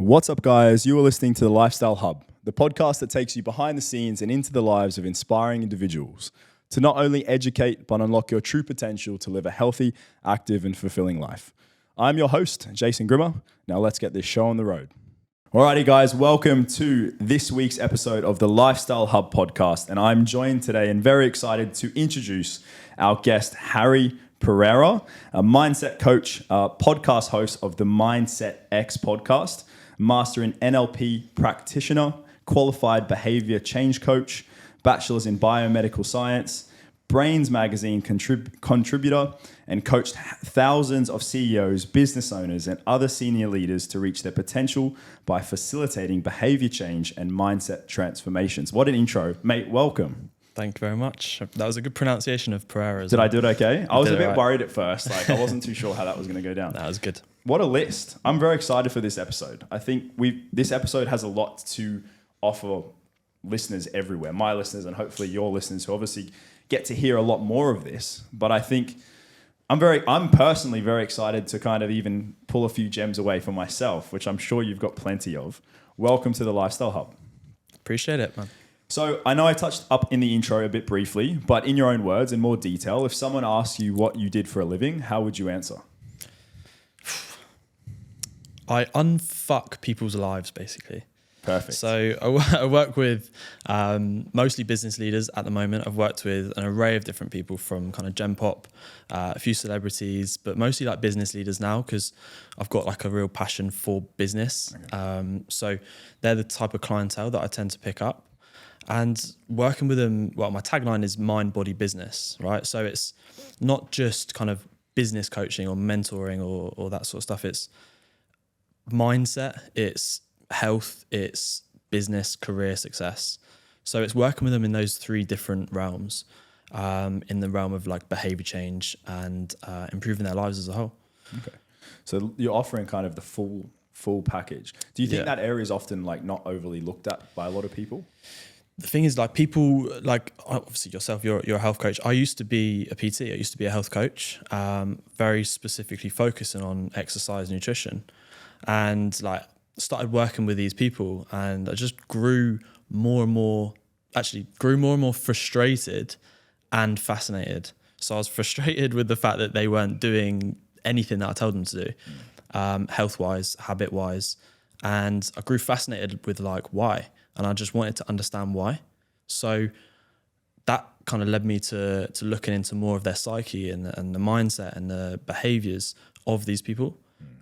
What's up, guys? You are listening to the Lifestyle Hub, the podcast that takes you behind the scenes and into the lives of inspiring individuals to not only educate, but unlock your true potential to live a healthy, active, and fulfilling life. I'm your host, Jason Grimmer. Now let's get this show on the road. Alrighty, guys, welcome to this week's episode of the Lifestyle Hub podcast. And I'm joined today and very excited to introduce our guest, Harri Pereira, a mindset coach, podcast host of the Mindset X podcast, master in NLP practitioner, qualified behavior change coach, bachelor's in biomedical science, Brains magazine contributor, and coached thousands of CEOs, business owners, and other senior leaders to reach their potential by facilitating behavior change and mindset transformations. What an intro. Mate, welcome. Thank you very much. That was a good pronunciation of Pereira. Did I do it okay? I was a bit worried at first. I wasn't too sure how that was going to go down. That was good. What a list. I'm very excited for this episode. I think this episode has a lot to offer listeners everywhere, my listeners and hopefully your listeners who obviously get to hear a lot more of this. But I think I'm personally very excited to kind of even pull a few gems away for myself, which I'm sure you've got plenty of. Welcome to the Lifestyle Hub. Appreciate it, man. So I know I touched up in the intro a bit briefly, but in your own words, in more detail, if someone asks you what you did for a living, how would you answer? I unfuck people's lives, basically. Perfect. So I work with mostly business leaders at the moment. I've worked with an array of different people from kind of Gen Pop, a few celebrities, but mostly like business leaders now because I've got like a real passion for business. Okay. So they're the type of clientele that I tend to pick up. And working with them, well, my tagline is mind, body, business, right? So it's not just kind of business coaching or mentoring or that sort of stuff. It's mindset, it's health, it's business, career success. So it's working with them in those three different realms, in the realm of like behavior change and improving their lives as a whole. Okay. So you're offering kind of the full package. Do you think that area is often like not overly looked at by a lot of people? The thing is, like, people, like, obviously yourself, you're a health coach. I used to be a PT. I used to be a health coach, very specifically focusing on exercise, nutrition, and like started working with these people, and I just grew more and more frustrated and fascinated. So I was frustrated with the fact that they weren't doing anything that I told them to do, health-wise, habit-wise, and I grew fascinated with like why. And I just wanted to understand why. So that kind of led me to looking into more of their psyche and the mindset and the behaviors of these people.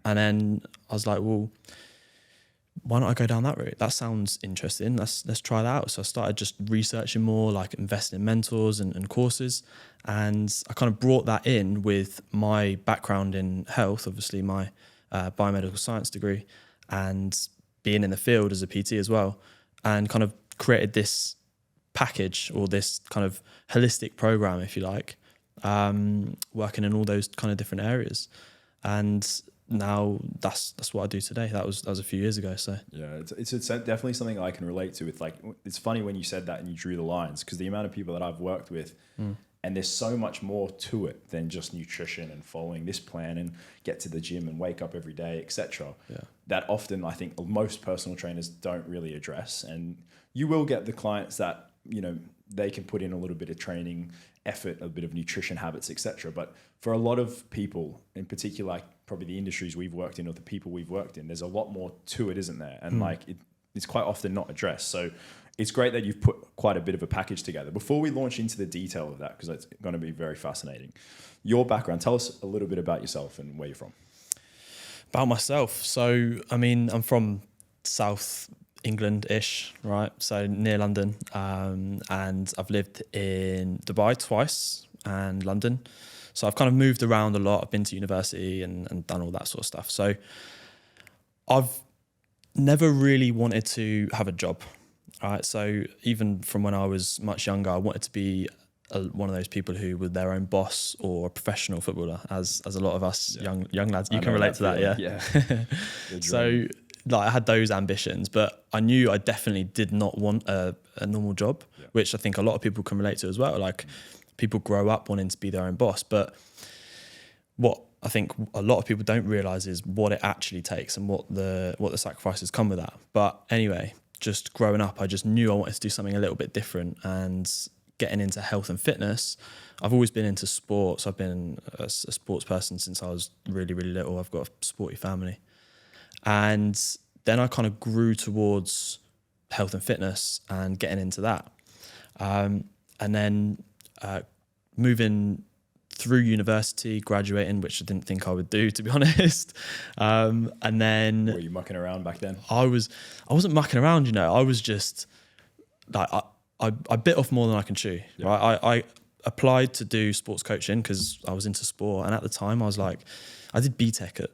And then I was like, well, why not I go down that route? That sounds interesting. Let's try that out. So I started just researching more, like investing in mentors and courses. And I kind of brought that in with my background in health, obviously my biomedical science degree, and being in the field as a PT as well. And kind of created this package or this kind of holistic program, if you like, working in all those kind of different areas. And now that's what I do today. That was a few years ago. So yeah, it's definitely something I can relate to. With like, it's funny when you said that and you drew the lines, because the amount of people that I've worked with, and there's so much more to it than just nutrition and following this plan and get to the gym and wake up every day, etc. Yeah. That often I think most personal trainers don't really address. And you will get the clients that, you know, they can put in a little bit of training effort, a bit of nutrition habits, etc. But for a lot of people, in particular, like probably the industries we've worked in or the people we've worked in, there's a lot more to it, isn't there? And like it's quite often not addressed. So it's great that you've put quite a bit of a package together. Before we launch into the detail of that, because it's going to be very fascinating, your background, tell us a little bit about yourself and where you're from. About myself. So, I mean, I'm from South England-ish, right? So near London. And I've lived in Dubai twice and London. So I've kind of moved around a lot. I've been to university and done all that sort of stuff. So I've never really wanted to have a job. All right. So even from when I was much younger, I wanted to be one of those people who were their own boss or a professional footballer, as a lot of us young lads. You can relate to that, yeah. So like I had those ambitions, but I knew I definitely did not want a normal job, which I think a lot of people can relate to as well. Like people grow up wanting to be their own boss, but what I think a lot of people don't realize is what it actually takes and what the sacrifices come with that. But anyway, just growing up, I just knew I wanted to do something a little bit different, and getting into health and fitness. I've always been into sports. I've been a sports person since I was really, really little. I've got a sporty family. And then I kind of grew towards health and fitness and getting into that. And then moving through university, graduating, which I didn't think I would do, to be honest. And then... Were you mucking around back then? I wasn't mucking around, I was just like, I bit off more than I can chew, right? I applied to do sports coaching because I was into sport. And at the time I was like, I did BTEC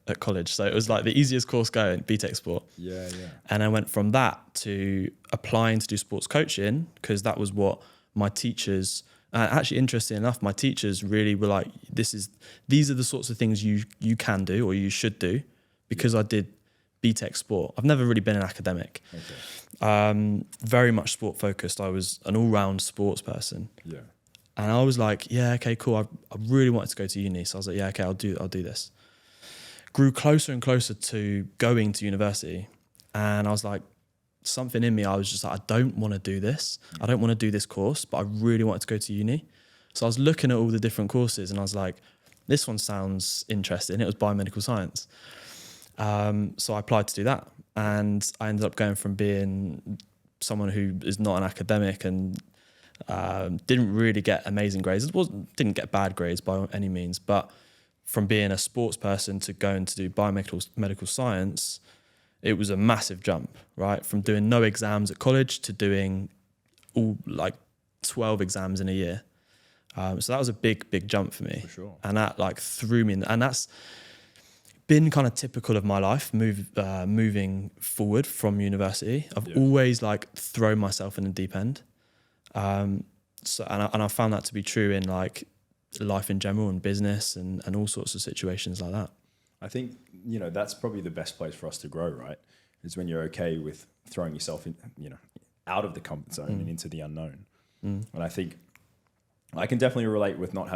at college. So it was like the easiest course going, BTEC sport. Yeah. And I went from that to applying to do sports coaching because that was what my teachers... actually, interesting enough, my teachers really were like, these are the sorts of things you can do or you should do, because I did BTEC sport. I've never really been an academic. Okay. Very much sport focused. I was an all-round sports person. Yeah. And I was like, yeah, okay, cool. I really wanted to go to uni. So I was like, yeah, okay, I'll do this. Grew closer and closer to going to university. And I was like, something in me, I was just like, I don't want to do this. I don't want to do this course, but I really wanted to go to uni. So I was looking at all the different courses and I was like, this one sounds interesting. It was biomedical science. So I applied to do that. And I ended up going from being someone who is not an academic and didn't really get amazing grades. Didn't get bad grades by any means, but from being a sports person to going to do biomedical science, it was a massive jump, right? From doing no exams at college to doing all like 12 exams in a year. So that was a big jump for me. For sure. And that like threw me in, and that's been kind of typical of my life, moving forward from university. I've always like thrown myself in the deep end. So I found that to be true in like life in general and business and all sorts of situations like that. I think, that's probably the best place for us to grow, right? Is when you're okay with throwing yourself in, out of the comfort zone and into the unknown. And I think I can definitely relate with not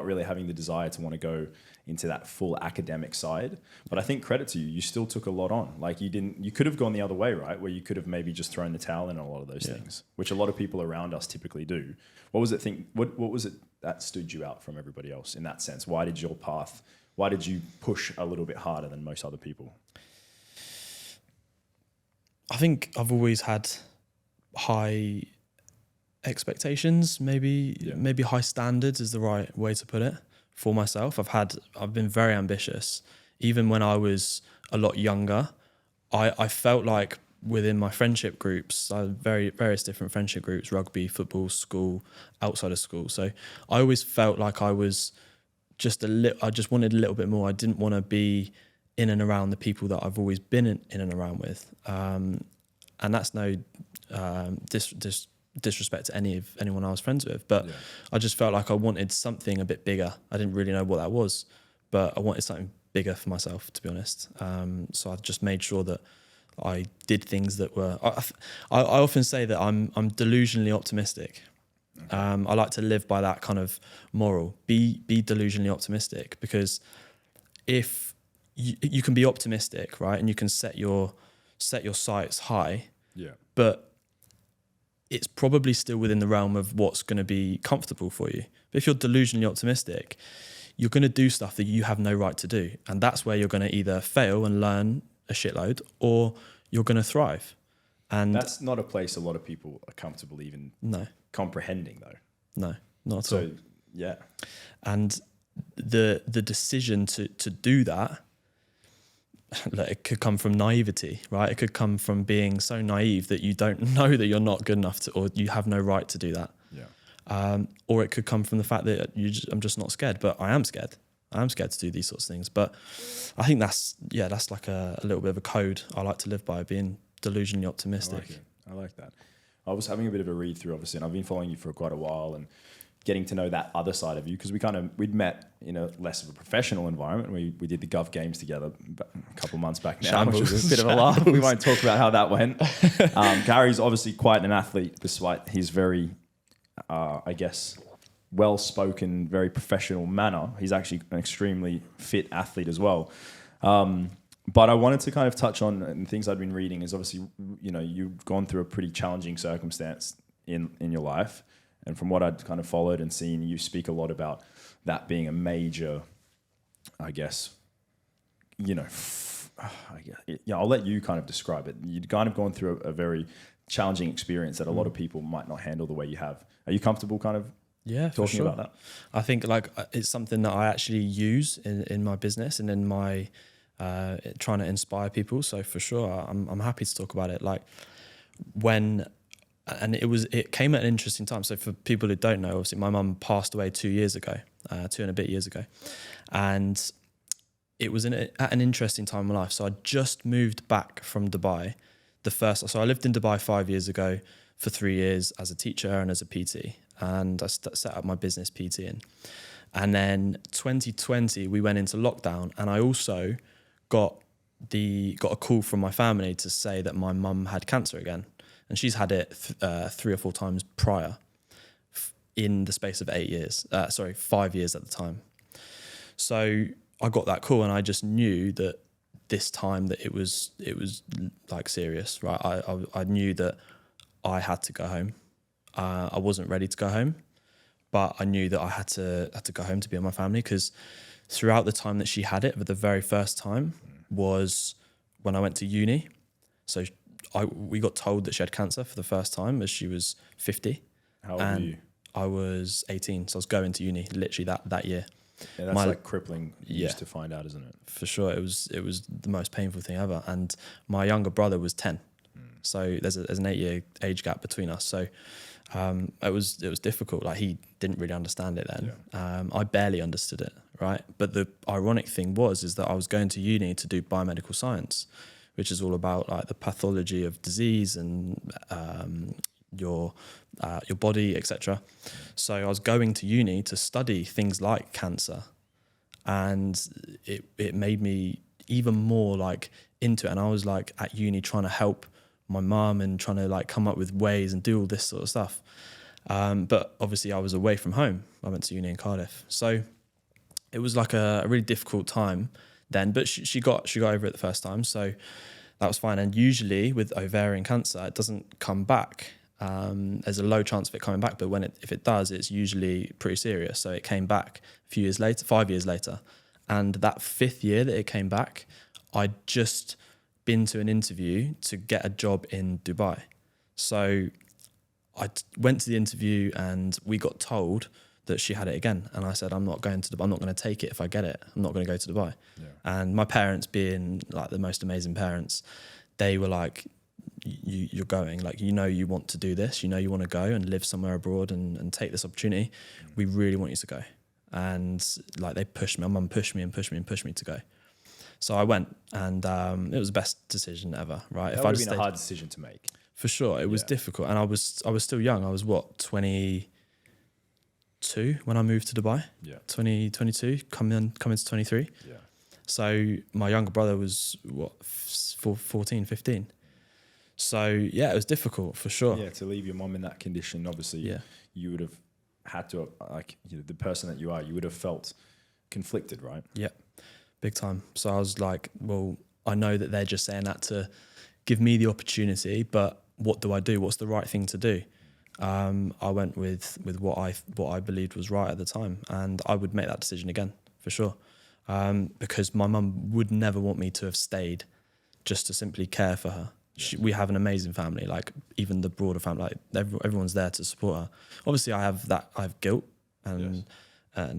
really having the desire to want to go into that full academic side. But I think credit to you, you still took a lot on. Like you could have gone the other way, right? Where you could have maybe just thrown the towel in a lot of those things, which a lot of people around us typically do. What was it that stood you out from everybody else in that sense? Why did you push a little bit harder than most other people? I think I've always had high expectations, maybe high standards is the right way to put it for myself. I've been very ambitious. Even when I was a lot younger, I felt like within my friendship groups, various different friendship groups, rugby, football, school, outside of school. So I always felt like I was I just wanted a little bit more. I didn't want to be in and around the people that I've always been in and around with. And that's no disrespect to anyone I was friends with, but I just felt like I wanted something a bit bigger. I didn't really know what that was, but I wanted something bigger for myself, to be honest. So I just made sure that I did things that were... I often say that I'm delusionally optimistic. I like to live by that kind of moral. Be delusionally optimistic, because if you can be optimistic, right, and you can set your sights high, but it's probably still within the realm of what's going to be comfortable for you. But if you're delusionally optimistic, you're going to do stuff that you have no right to do, and that's where you're going to either fail and learn a shitload, or you're going to thrive. And that's not a place a lot of people are comfortable even comprehending, though. No, not at all. So, yeah. And the decision to do that, like, it could come from naivety, right? It could come from being so naive that you don't know that you're not good enough to, or you have no right to do that. Yeah. Or it could come from the fact that I'm just not scared, but I am scared. I am scared to do these sorts of things. But I think that's like a little bit of a code I like to live by, being delusionally optimistic. I like that. I was having a bit of a read through, obviously, and I've been following you for quite a while and getting to know that other side of you, because we'd met in a less of a professional environment. We did the Gov Games together a couple of months back now, which was a bit of a laugh. We won't talk about how that went. Gary's obviously quite an athlete, despite his very, well-spoken, very professional manner. He's actually an extremely fit athlete as well. But I wanted to kind of touch on, and things I'd been reading is obviously, you know, you've gone through a pretty challenging circumstance in your life. And from what I'd kind of followed and seen, you speak a lot about that being a major, I guess, you know, I'll let you kind of describe it. You'd kind of gone through a very challenging experience that a lot of people might not handle the way you have. Are you comfortable kind of talking about that? I think like it's something that I actually use in my business and in my trying to inspire people. So for sure, I'm happy to talk about it. Like it came at an interesting time. So for people who don't know, obviously my mum passed away 2 years ago, 2 and a bit years ago. And it was at an interesting time in my life. So I just moved back from Dubai. So I lived in Dubai 5 years ago for 3 years as a teacher and as a PT. And I set up my business PTing. And then 2020, we went into lockdown, and I also got a call from my family to say that my mum had cancer again. And she's had it 3 or 4 times prior in the space of 5 years at the time. So I got that call, and I just knew that this time that it was like serious, right? I knew that I had to go home. I wasn't ready to go home, but I knew that I had to go home to be with my family, because throughout the time that she had it, for the very first time was when I went to uni. So we got told that she had cancer for the first time as she was 50. How old were you? I was 18, so I was going to uni literally that year. Yeah, that's like crippling news to find out, isn't it? For sure, it was the most painful thing ever. And my younger brother was 10, so there's an 8-year age gap between us. So it was difficult. Like, he didn't really understand it then. Yeah. I barely understood it, right? But the ironic thing is that I was going to uni to do biomedical science, which is all about like the pathology of disease and your body, etc. So I was going to uni to study things like cancer, and it made me even more like into it. And I was like at uni trying to help my mum and trying to like come up with ways and do all this sort of stuff. But obviously I was away from home. I went to uni in Cardiff, so it was like a really difficult time then. But she got over it the first time, so that was fine. And usually with ovarian cancer, it doesn't come back. There's a low chance of it coming back, but if it does, it's usually pretty serious. So it came back a few years later, 5 years later. And that 5th year that it came back, I'd just been to an interview to get a job in Dubai. So I went to the interview and we got told that she had it again. And I said, I'm not going to Dubai. I'm not going to take it if I get it. I'm not going to go to Dubai. Yeah. And my parents, being like the most amazing parents, they were like, you're going, like, you want to do this, you want to go and live somewhere abroad and take this opportunity. We really want you to go. And like, they pushed me. My mum pushed me to go. So I went, and it was the best decision ever, right? That would have been a hard decision to make. For sure. It was difficult. And I was still young. I was 22 when I moved to Dubai. Yeah. 22, coming to 23. Yeah. So my younger brother was 14, 15. So yeah, it was difficult for sure. Yeah, to leave your mum in that condition, obviously, you would have had to, like, the person that you are, you would have felt conflicted, right? Yeah, big time. So I was like, well, I know that they're just saying that to give me the opportunity, but what do I do? What's the right thing to do? I went with what I believed was right at the time, and I would make that decision again for sure, because my mum would never want me to have stayed just to simply care for her. We have an amazing family, like even the broader family, like everyone's there to support her. Obviously I have guilt and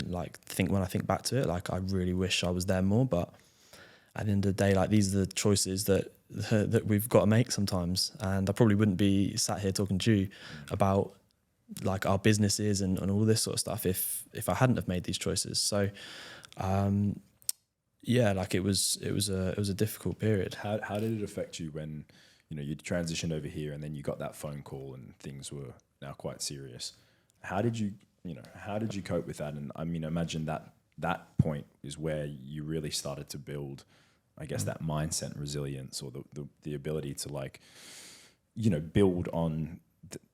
like when I think back to it, like I really wish I was there more, but at the end of the day, like these are the choices that we've got to make sometimes. And I probably wouldn't be sat here talking to you about like our businesses and all this sort of stuff if I hadn't have made these choices. So yeah, like it was a difficult period. How did it affect you when you transitioned over here and then you got that phone call and things were now quite serious? How did you cope with that? And I mean, imagine that point is where you really started to build, I guess, that mindset and resilience, or the ability to, like, build on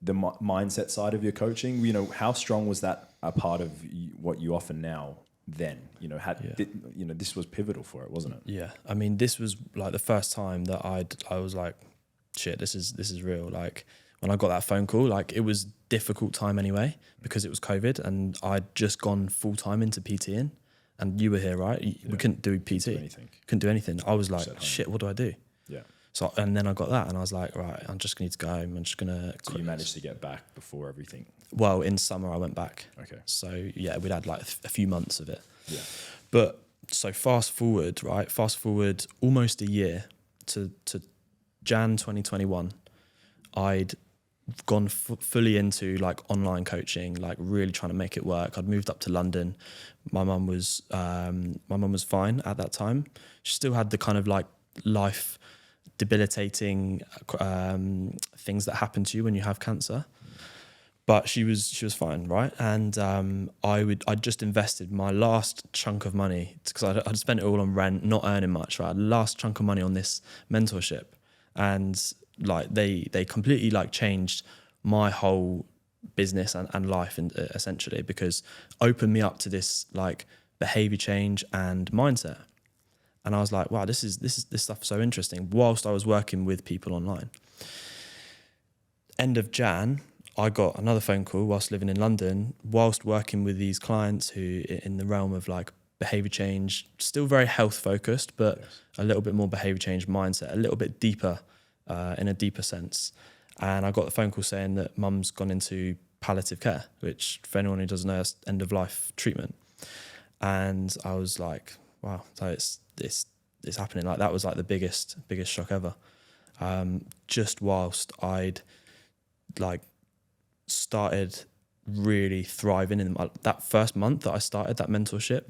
the mindset side of your coaching? You know, how strong was that a part of what you offer now then? You know, this was pivotal for it, wasn't it? Yeah. I mean, this was like the first time that I was like, shit, this is real. Like when I got that phone call, like it was difficult time anyway because it was COVID and I'd just gone full time into PTing and you were here, right? We couldn't do PT. Couldn't do anything. I was like, shit, what do I do? Yeah. So, and then I got that and I was like, right, I'm just going to need to go home. I'm just going to... So you managed to get back before everything? Well, in summer I went back. Okay. So yeah, we'd had like a few months of it. Yeah. But so fast forward almost a year to Jan 2021, I'd gone fully into like online coaching, like really trying to make it work. I'd moved up to London. My mum was fine at that time. She still had the kind of like life debilitating things that happen to you when you have cancer, but she was fine, right? And I'd just invested my last chunk of money because I'd spent it all on rent, not earning much, right? Last chunk of money on this mentorship, and like they completely like changed my whole business and life, and essentially because opened me up to this like behavior change and mindset. And I was like, wow, this stuff is so interesting. Whilst I was working with people online. End of Jan, I got another phone call whilst living in London, whilst working with these clients who in the realm of like behavior change, still very health focused, but a little bit more behavior change mindset, a little bit deeper, in a deeper sense. And I got the phone call saying that mum's gone into palliative care, which for anyone who doesn't know, is end of life treatment. And I was like, wow, so it's happening. Like that was like the biggest shock ever. Just whilst I'd like started really thriving in that first month that I started that mentorship,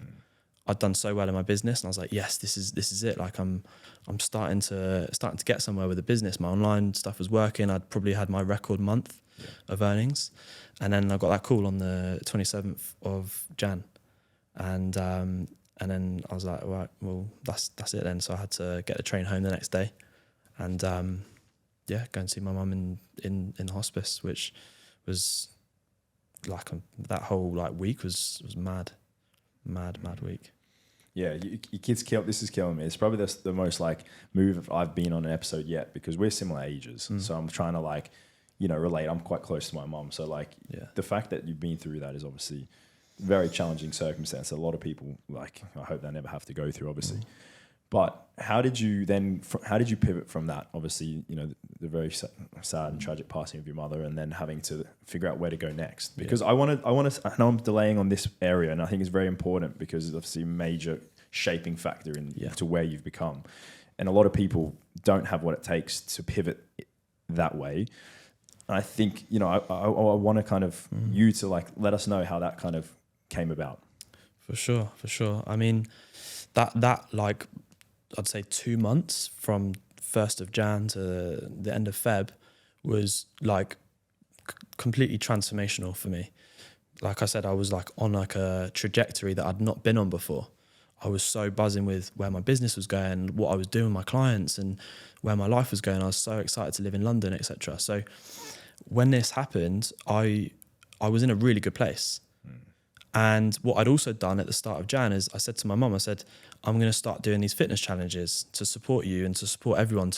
I'd done so well in my business, and I was like, yes, this is it. Like I'm starting to get somewhere with the business. My online stuff was working. I'd probably had my record month of earnings, and then I got that call on the 27th of Jan, and then I was like, right, well, that's it then. So I had to get the train home the next day, and go and see my mum in hospice, which was like that whole like week was mad week. Yeah, your kids this is killing me. It's probably the most like move I've been on an episode yet because we're similar ages. So I'm trying to like, you know, relate. I'm quite close to my mom. So like the fact that you've been through that is obviously very challenging circumstance. A lot of people like, I hope they never have to go through, obviously. But how did you pivot from that? Obviously, you know, the very sad and tragic passing of your mother, and then having to figure out where to go next. Because I want to. I know I'm delaying on this area, and I think it's very important because it's obviously a major shaping factor to where you've become. And a lot of people don't have what it takes to pivot that way. And I think, you know, I want to kind of you to like let us know how that kind of came about. For sure. I mean, that like, I'd say 2 months from 1st of Jan to the end of Feb was like completely transformational for me. Like I said, I was like on like a trajectory that I'd not been on before. I was so buzzing with where my business was going, what I was doing with my clients and where my life was going. I was so excited to live in London, etc. So when this happened, I was in a really good place. And what I'd also done at the start of Jan is I said to my mum, I said, I'm going to start doing these fitness challenges to support you and to support everyone.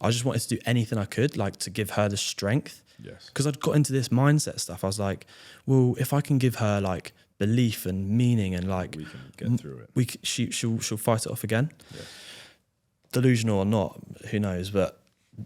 I just wanted to do anything I could, like to give her the strength. Yes. Because I'd got into this mindset stuff. I was like, well, if I can give her like belief and meaning and like... We can get through it. She'll fight it off again. Yes. Delusional or not, who knows? But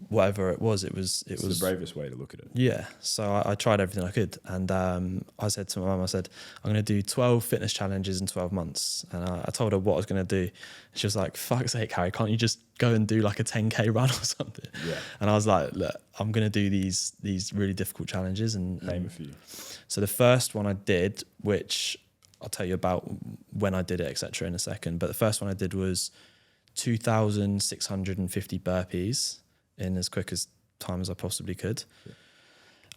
whatever it was the bravest way to look at it. Yeah. So I tried everything I could. And I said to my mum, I said, I'm going to do 12 fitness challenges in 12 months. And I told her what I was going to do. She was like, fuck's sake, Harry, can't you just go and do like a 10K run or something? Yeah. And I was like, look, I'm going to do these really difficult challenges. And name a few. So the first one I did, which I'll tell you about when I did it, etc. in a second. But the first one I did was 2,650 burpees in as quick as time as I possibly could. Yeah.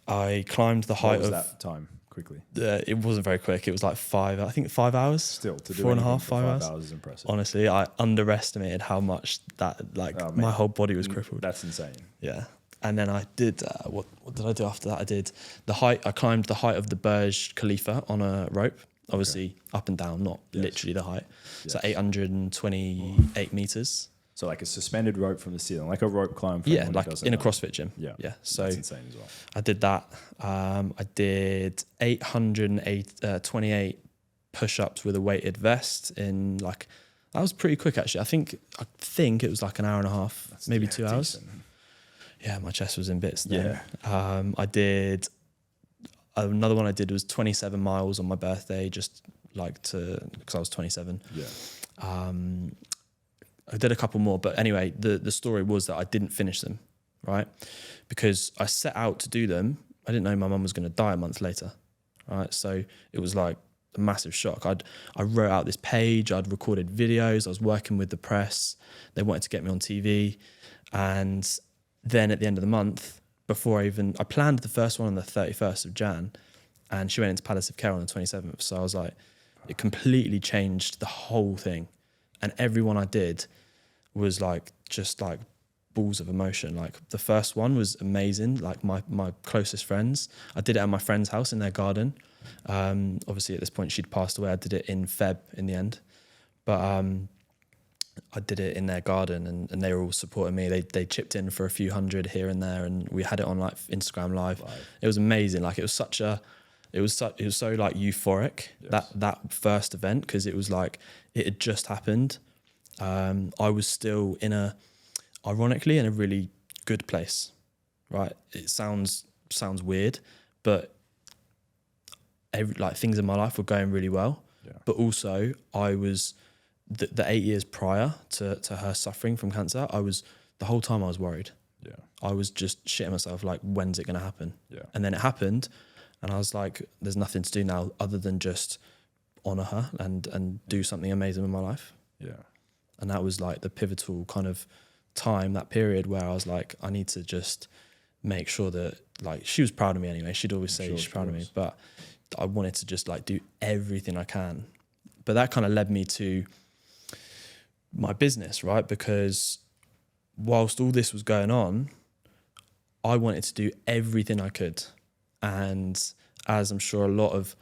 I climbed the height of... What was that time, quickly? It wasn't very quick. It was like 5 hours. Still, to do 4.5, 5 5 hours is impressive. Honestly, I underestimated how much that, like, my whole body was crippled. That's insane. Yeah. And then I did, what did I do after that? I climbed the height of the Burj Khalifa on a rope, obviously up and down, not literally the height. So 828 meters. So like a suspended rope from the ceiling, like a rope climb. For Like in a CrossFit gym. Yeah. So that's insane as well. I did that. I did 828 push-ups with a weighted vest in like, that was pretty quick actually. I think it was like an hour and a half, maybe 2 hours. Decent. Yeah, my chest was in bits then. Yeah. I did, another one I did was 27 miles on my birthday, just like because I was 27. Yeah. I did a couple more, but anyway, the story was that I didn't finish them, right? Because I set out to do them. I didn't know my mum was going to die a month later, right? So it was like a massive shock. I wrote out this page, I'd recorded videos, I was working with the press. They wanted to get me on TV. And then at the end of the month, I planned the first one on the 31st of Jan, and she went into palliative care on the 27th. So I was like, it completely changed the whole thing. And everyone I did was like, just like balls of emotion. Like the first one was amazing. Like my closest friends, I did it at my friend's house in their garden. Obviously at this point she'd passed away. I did it in Feb in the end, but I did it in their garden, and they were all supporting me. They chipped in for a few hundred here and there, and we had it on like Instagram live. It was amazing. Like it was so like euphoric, that first event, because it was like it had just happened. I was still ironically in a really good place, right? It sounds weird, but like things in my life were going really well. Yeah. But also I was the 8 years prior to her suffering from cancer, the whole time I was worried. Yeah. I was just shitting myself like, when's it going to happen? Yeah. And then it happened, and I was like, there's nothing to do now other than just honor her and do something amazing in my life. Yeah. And that was like the pivotal kind of time, that period where I was like, I need to just make sure that, like, she was proud of me anyway. She'd always say she's proud of me, but I wanted to just like do everything I can. But that kind of led me to my business, right? Because whilst all this was going on, I wanted to do everything I could. And as I'm sure a lot of,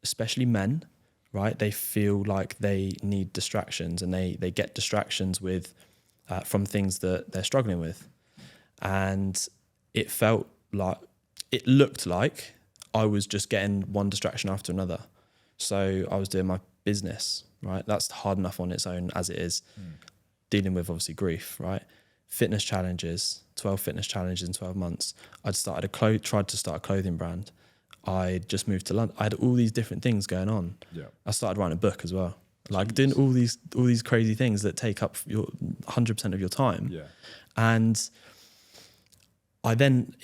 especially men, right, they feel like they need distractions, and they get distractions with from things that they're struggling with. And it looked like I was just getting one distraction after another. So I was doing my business, right? That's hard enough on its own as it is. Dealing with obviously grief, right? Fitness challenges, 12 fitness challenges in 12 months. I'd tried to start a clothing brand. I just moved to London. I had all these different things going on. Yeah. I started writing a book as well. Like doing all these crazy things that take up your 100% of your time. Yeah. And I then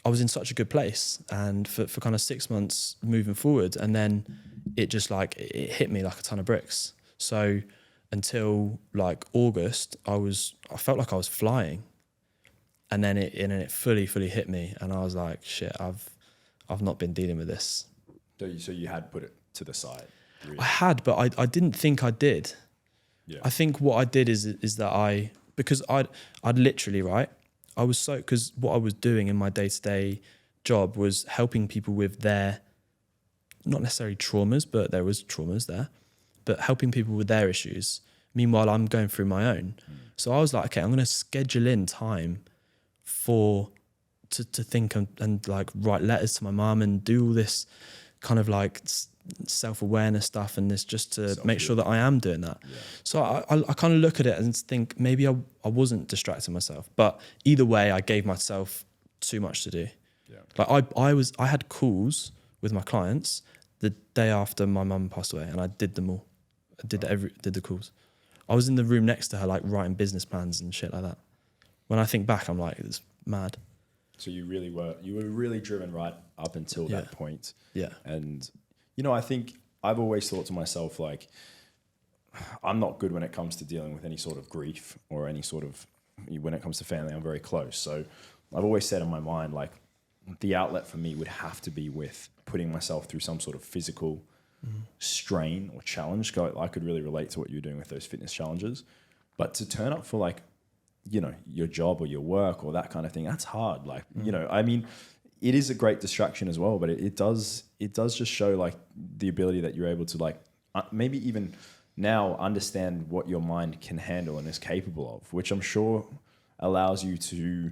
I was in such a good place, and for kind of 6 months moving forward, and then it just like it hit me like a ton of bricks. So until like August, I felt like I was flying, and then it fully hit me, and I was like, shit, I've not been dealing with this. So you had put it to the side. Really? I had, but I didn't think I did. Yeah. I think what I did is that because I'd literally, right, because what I was doing in my day-to-day job was helping people with their, not necessarily traumas, but there was traumas there, but helping people with their issues. Meanwhile, I'm going through my own. So I was like, okay, I'm going to schedule in time to think and like write letters to my mum and do all this kind of like self-awareness stuff, and this just to make sure that I am doing that. Yeah. So I kind of look at it and think maybe I wasn't distracting myself, but either way, I gave myself too much to do. Yeah. Like I had calls with my clients the day after my mum passed away, and I did them all. I did the calls. I was in the room next to her, like writing business plans and shit like that. When I think back, I'm like, it's mad. So you were really driven right up until that point. Yeah. And, I think I've always thought to myself, like, I'm not good when it comes to dealing with any sort of grief or any sort of, when it comes to family, I'm very close. So I've always said in my mind, like, the outlet for me would have to be with putting myself through some sort of physical strain or challenge. I could really relate to what you're doing with those fitness challenges. But to turn up for like your job or your work or that kind of thing, that's hard. Like, I mean, it is a great distraction as well, but it does just show like the ability that you're able to like maybe even now understand what your mind can handle and is capable of, which I'm sure allows you to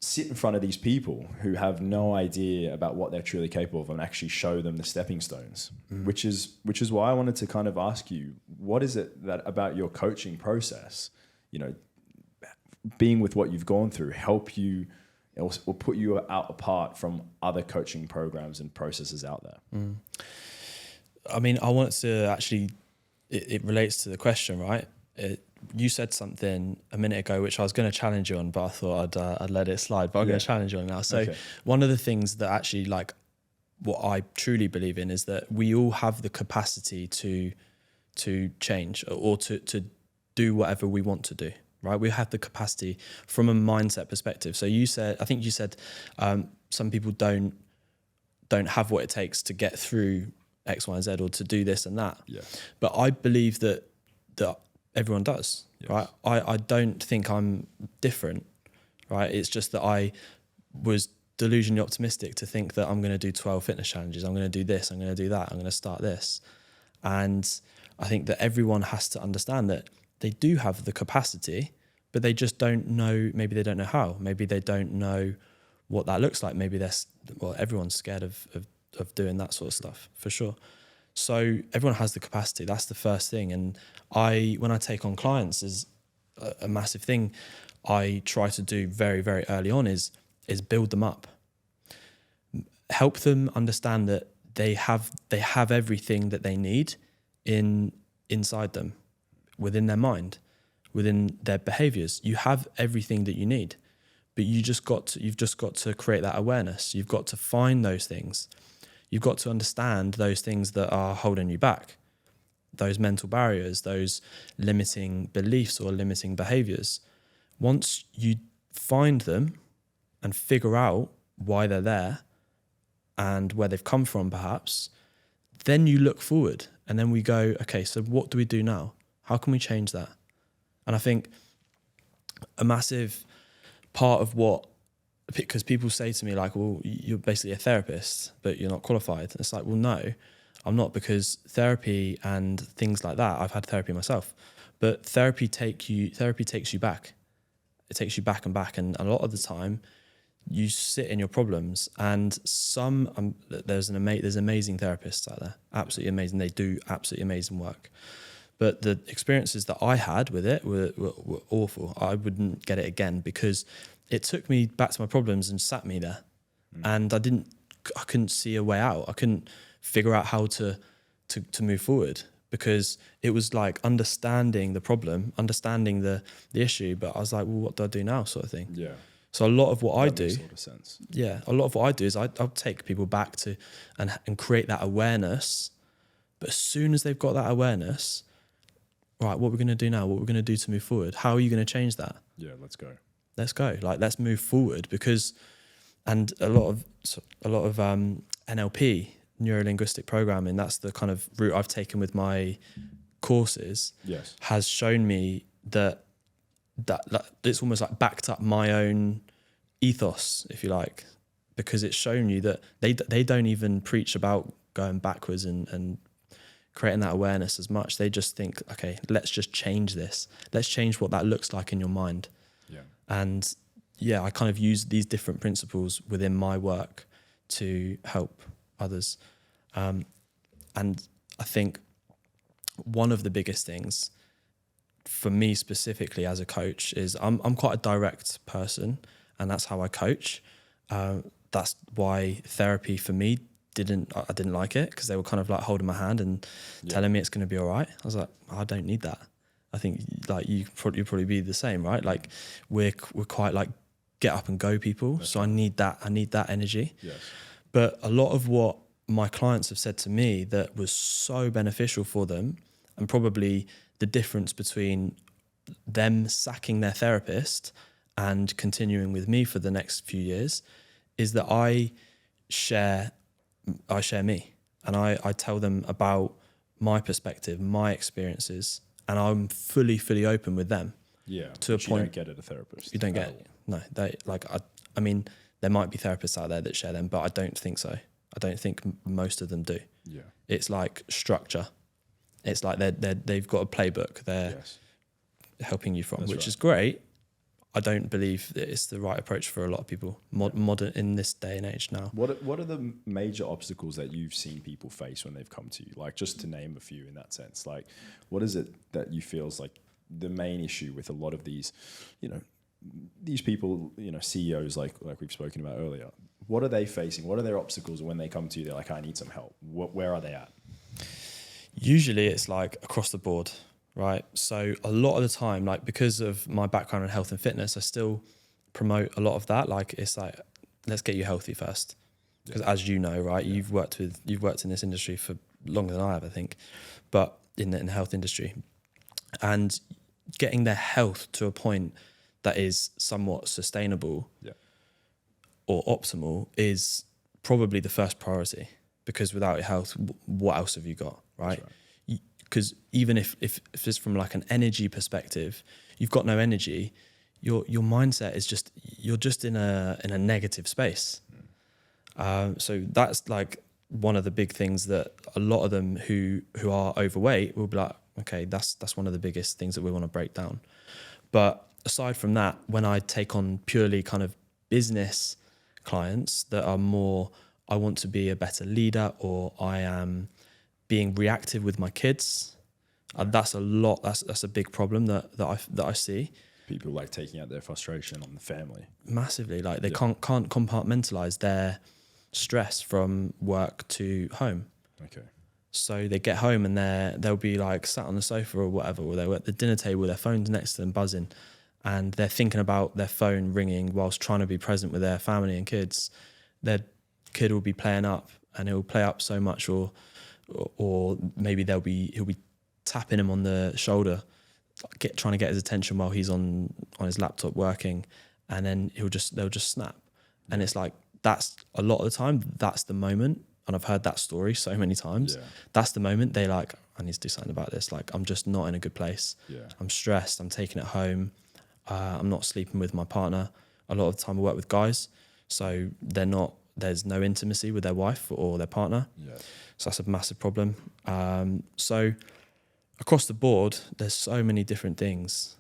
sit in front of these people who have no idea about what they're truly capable of and actually show them the stepping stones, which is why I wanted to kind of ask you, what is it that about your coaching process, being with what you've gone through, help you or put you out apart from other coaching programs and processes out there? I mean, I want to actually, it relates to the question, right? You said something a minute ago, which I was going to challenge you on, but I thought I'd let it slide, but I'm going to challenge you on now. So one of the things that actually like what I truly believe in is that we all have the capacity to change or to do whatever we want to do, right? We have the capacity from a mindset perspective. So I think you said some people don't have what it takes to get through X, Y, and Z or to do this and that. Yeah. But I believe that everyone does, right? I don't think I'm different, right? It's just that I was delusionally optimistic to think that I'm going to do 12 fitness challenges. I'm going to do this. I'm going to do that. I'm going to start this. And I think that everyone has to understand that they do have the capacity, but they just don't know. Maybe they don't know how. Maybe they don't know what that looks like. Maybe everyone's scared of doing that sort of stuff, for sure. So everyone has the capacity. That's the first thing. And when I take on clients, is a massive thing I try to do very, very early on is build them up. Help them understand that they have everything that they need inside them, within their mind, within their behaviors. You have everything that you need, but you've just got to create that awareness. You've got to find those things. You've got to understand those things that are holding you back, those mental barriers, those limiting beliefs or limiting behaviors. Once you find them and figure out why they're there and where they've come from, perhaps, then you look forward and then we go, okay, so what do we do now? How can we change that? And I think a massive part of because people say to me like, well, you're basically a therapist, but you're not qualified. And it's like, well, no, I'm not, because therapy and things like that, I've had therapy myself, but therapy takes you back. It takes you back and back. And a lot of the time you sit in your problems, and there's amazing therapists out there, absolutely amazing. They do absolutely amazing work. But the experiences that I had with it were awful. I wouldn't get it again, because it took me back to my problems and sat me there. And I couldn't see a way out. I couldn't figure out how to move forward, because it was like understanding the problem, understanding the issue. But I was like, well, what do I do now, sort of thing. Yeah. So a lot of what I do, makes a lot of sense. Yeah, a lot of what I do is I'll take people back to and create that awareness. But as soon as they've got that awareness, right, what we're going to do now, what we're going to do to move forward, how are you going to change that? Yeah, let's go. Like, let's move forward, because, and a lot of NLP, neuro-linguistic programming, that's the kind of route I've taken with my courses. Yes. Has shown me that it's almost like backed up my own ethos, if you like, because it's shown you that they don't even preach about going backwards and creating that awareness as much. They just think, okay, let's just change this. Let's change what that looks like in your mind. Yeah. And I kind of use these different principles within my work to help others. And I think one of the biggest things for me specifically as a coach is I'm quite a direct person, and that's how I coach. That's why therapy for me I didn't like it, because they were kind of like holding my hand and telling me it's going to be all right. I was like, I don't need that. I think like you'll probably be the same, right? Like we're quite like get up and go people. That's so right. I need that energy. Yes. But a lot of what my clients have said to me that was so beneficial for them, and probably the difference between them sacking their therapist and continuing with me for the next few years, is that I share me, and I tell them about my perspective, my experiences, and I'm fully open with them. to a which point you don't get at a therapist. you don't at get. all. No, they like I mean, there might be therapists out there that share them, but I don't think so. I don't think most of them do. Yeah. It's like structure. It's like they've got a playbook they're helping you from, That's which right. is great. I don't believe that it's the right approach for a lot of people modern in this day and age now. What are the major obstacles that you've seen people face when they've come to you? Like, just to name a few in that sense. Like, what is it that you feel is like the main issue with a lot of these, these people, CEOs like we've spoken about earlier? What are they facing? What are their obstacles when they come to you? They're like, I need some help. Where are they at? Usually it's like across the board, right? So a lot of the time, like because of my background in health and fitness, I still promote a lot of that. Like it's like, let's get you healthy first. Because as you know, right, you've worked in this industry for longer than I have, I think, but in the health industry, and getting their health to a point that is somewhat sustainable or optimal is probably the first priority, because without your health, what else have you got, right? Because even if it's from like an energy perspective, you've got no energy, your mindset is just, you're just in a negative space. So that's like one of the big things that a lot of them who are overweight will be like, okay, that's one of the biggest things that we want to break down. But aside from that, when I take on purely kind of business clients that are more, I want to be a better leader, or I am being reactive with my kids, that's a big problem that I see. People like taking out their frustration on the family. Massively. Like they can't compartmentalize their stress from work to home. Okay. So they get home and they'll be like sat on the sofa or whatever, or they're at the dinner table, their phone's next to them buzzing, and they're thinking about their phone ringing whilst trying to be present with their family and kids. Their kid will be playing up, and he'll play up so much, or maybe he'll be tapping him on the shoulder, trying to get his attention while he's on his laptop working, and then they'll just snap. And it's like, that's a lot of the time, that's the moment. And I've heard that story so many times. Yeah. That's the moment they like, I need to do something about this. Like, I'm just not in a good place. Yeah. I'm stressed. I'm taking it home. I'm not sleeping with my partner. A lot of the time I work with guys, so there's no intimacy with their wife or their partner. Yeah. So that's a massive problem. So across the board, there's so many different things,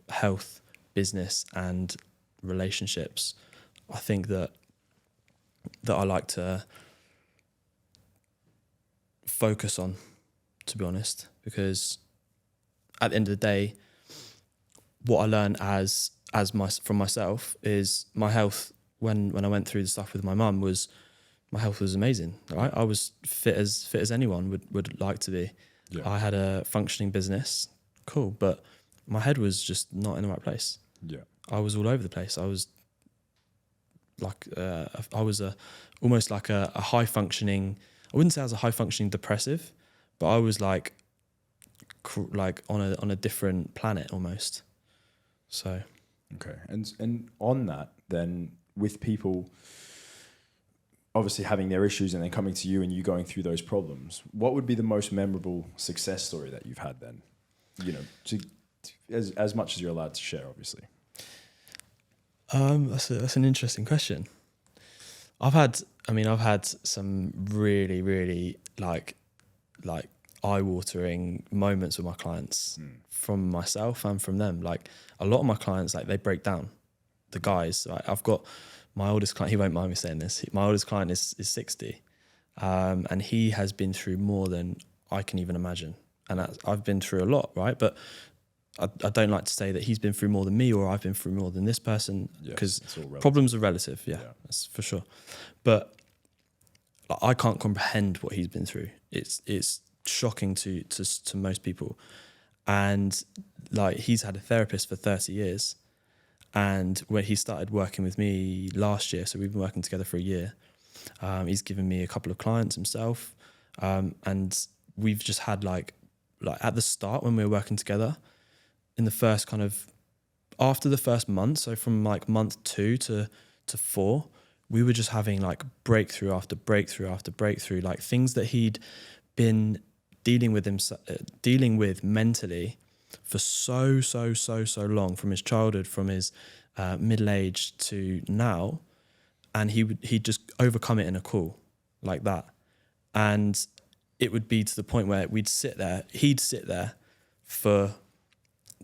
health, business, and relationships. I think that I like to focus on, to be honest, because at the end of the day, what I learned from myself is my health. When I went through the stuff with my mum, my health was amazing. Right, I was fit as anyone would like to be. Yeah. I had a functioning business, cool, but my head was just not in the right place. Yeah, I was all over the place. I was like, almost like a high functioning. I wouldn't say I was a high functioning depressive, but I was like on a different planet almost. So, okay, and on that, then with people obviously having their issues and then coming to you and you going through those problems, what would be the most memorable success story that you've had then? As much as you're allowed to share, obviously. That's an interesting question. I've had some really, really like eye-watering moments with my clients, from myself and from them. Like a lot of my clients, like they break down. The guys, like, I've got my oldest client. He won't mind me saying this. My oldest client is 60, and he has been through more than I can even imagine. And I've been through a lot, right? But I don't like to say that he's been through more than me or I've been through more than this person, because problems are relative. Yeah, that's for sure. But I can't comprehend what he's been through. It's shocking to most people. And like, he's had a therapist for 30 years. And when he started working with me last year, so we've been working together for a year, he's given me a couple of clients himself. And we've just had like at the start when we were working together, in the first kind of, after the first month, so from like month 2 to 4, we were just having like breakthrough after breakthrough after breakthrough, like things that he'd been dealing with mentally for so long, from his childhood, from his middle age to now, and he'd just overcome it in a call like that. And it would be to the point where he'd sit there for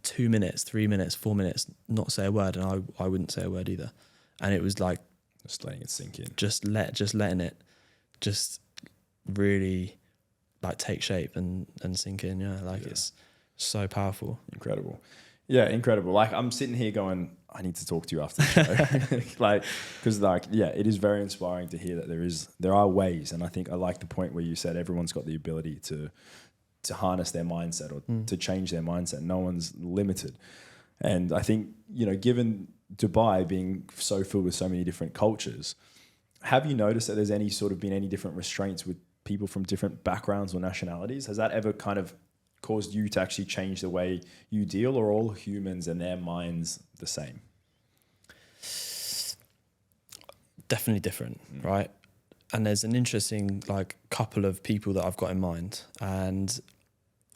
2 minutes, 3 minutes, 4 minutes, not say a word, and I wouldn't say a word either. And it was like just letting it sink in, just letting it just really like take shape and sink in. It's so powerful. Incredible. Like I'm sitting here going, I need to talk to you after the show. Because it is very inspiring to hear that there are ways. And I think I like the point where you said everyone's got the ability to harness their mindset or to change their mindset. No one's limited. And I think, given Dubai being so filled with so many different cultures, have you noticed that there's been any different restraints with people from different backgrounds or nationalities? Has that ever kind of caused you to actually change the way you deal, or are all humans and their minds the same? Definitely different, right? And there's an interesting couple of people that I've got in mind, and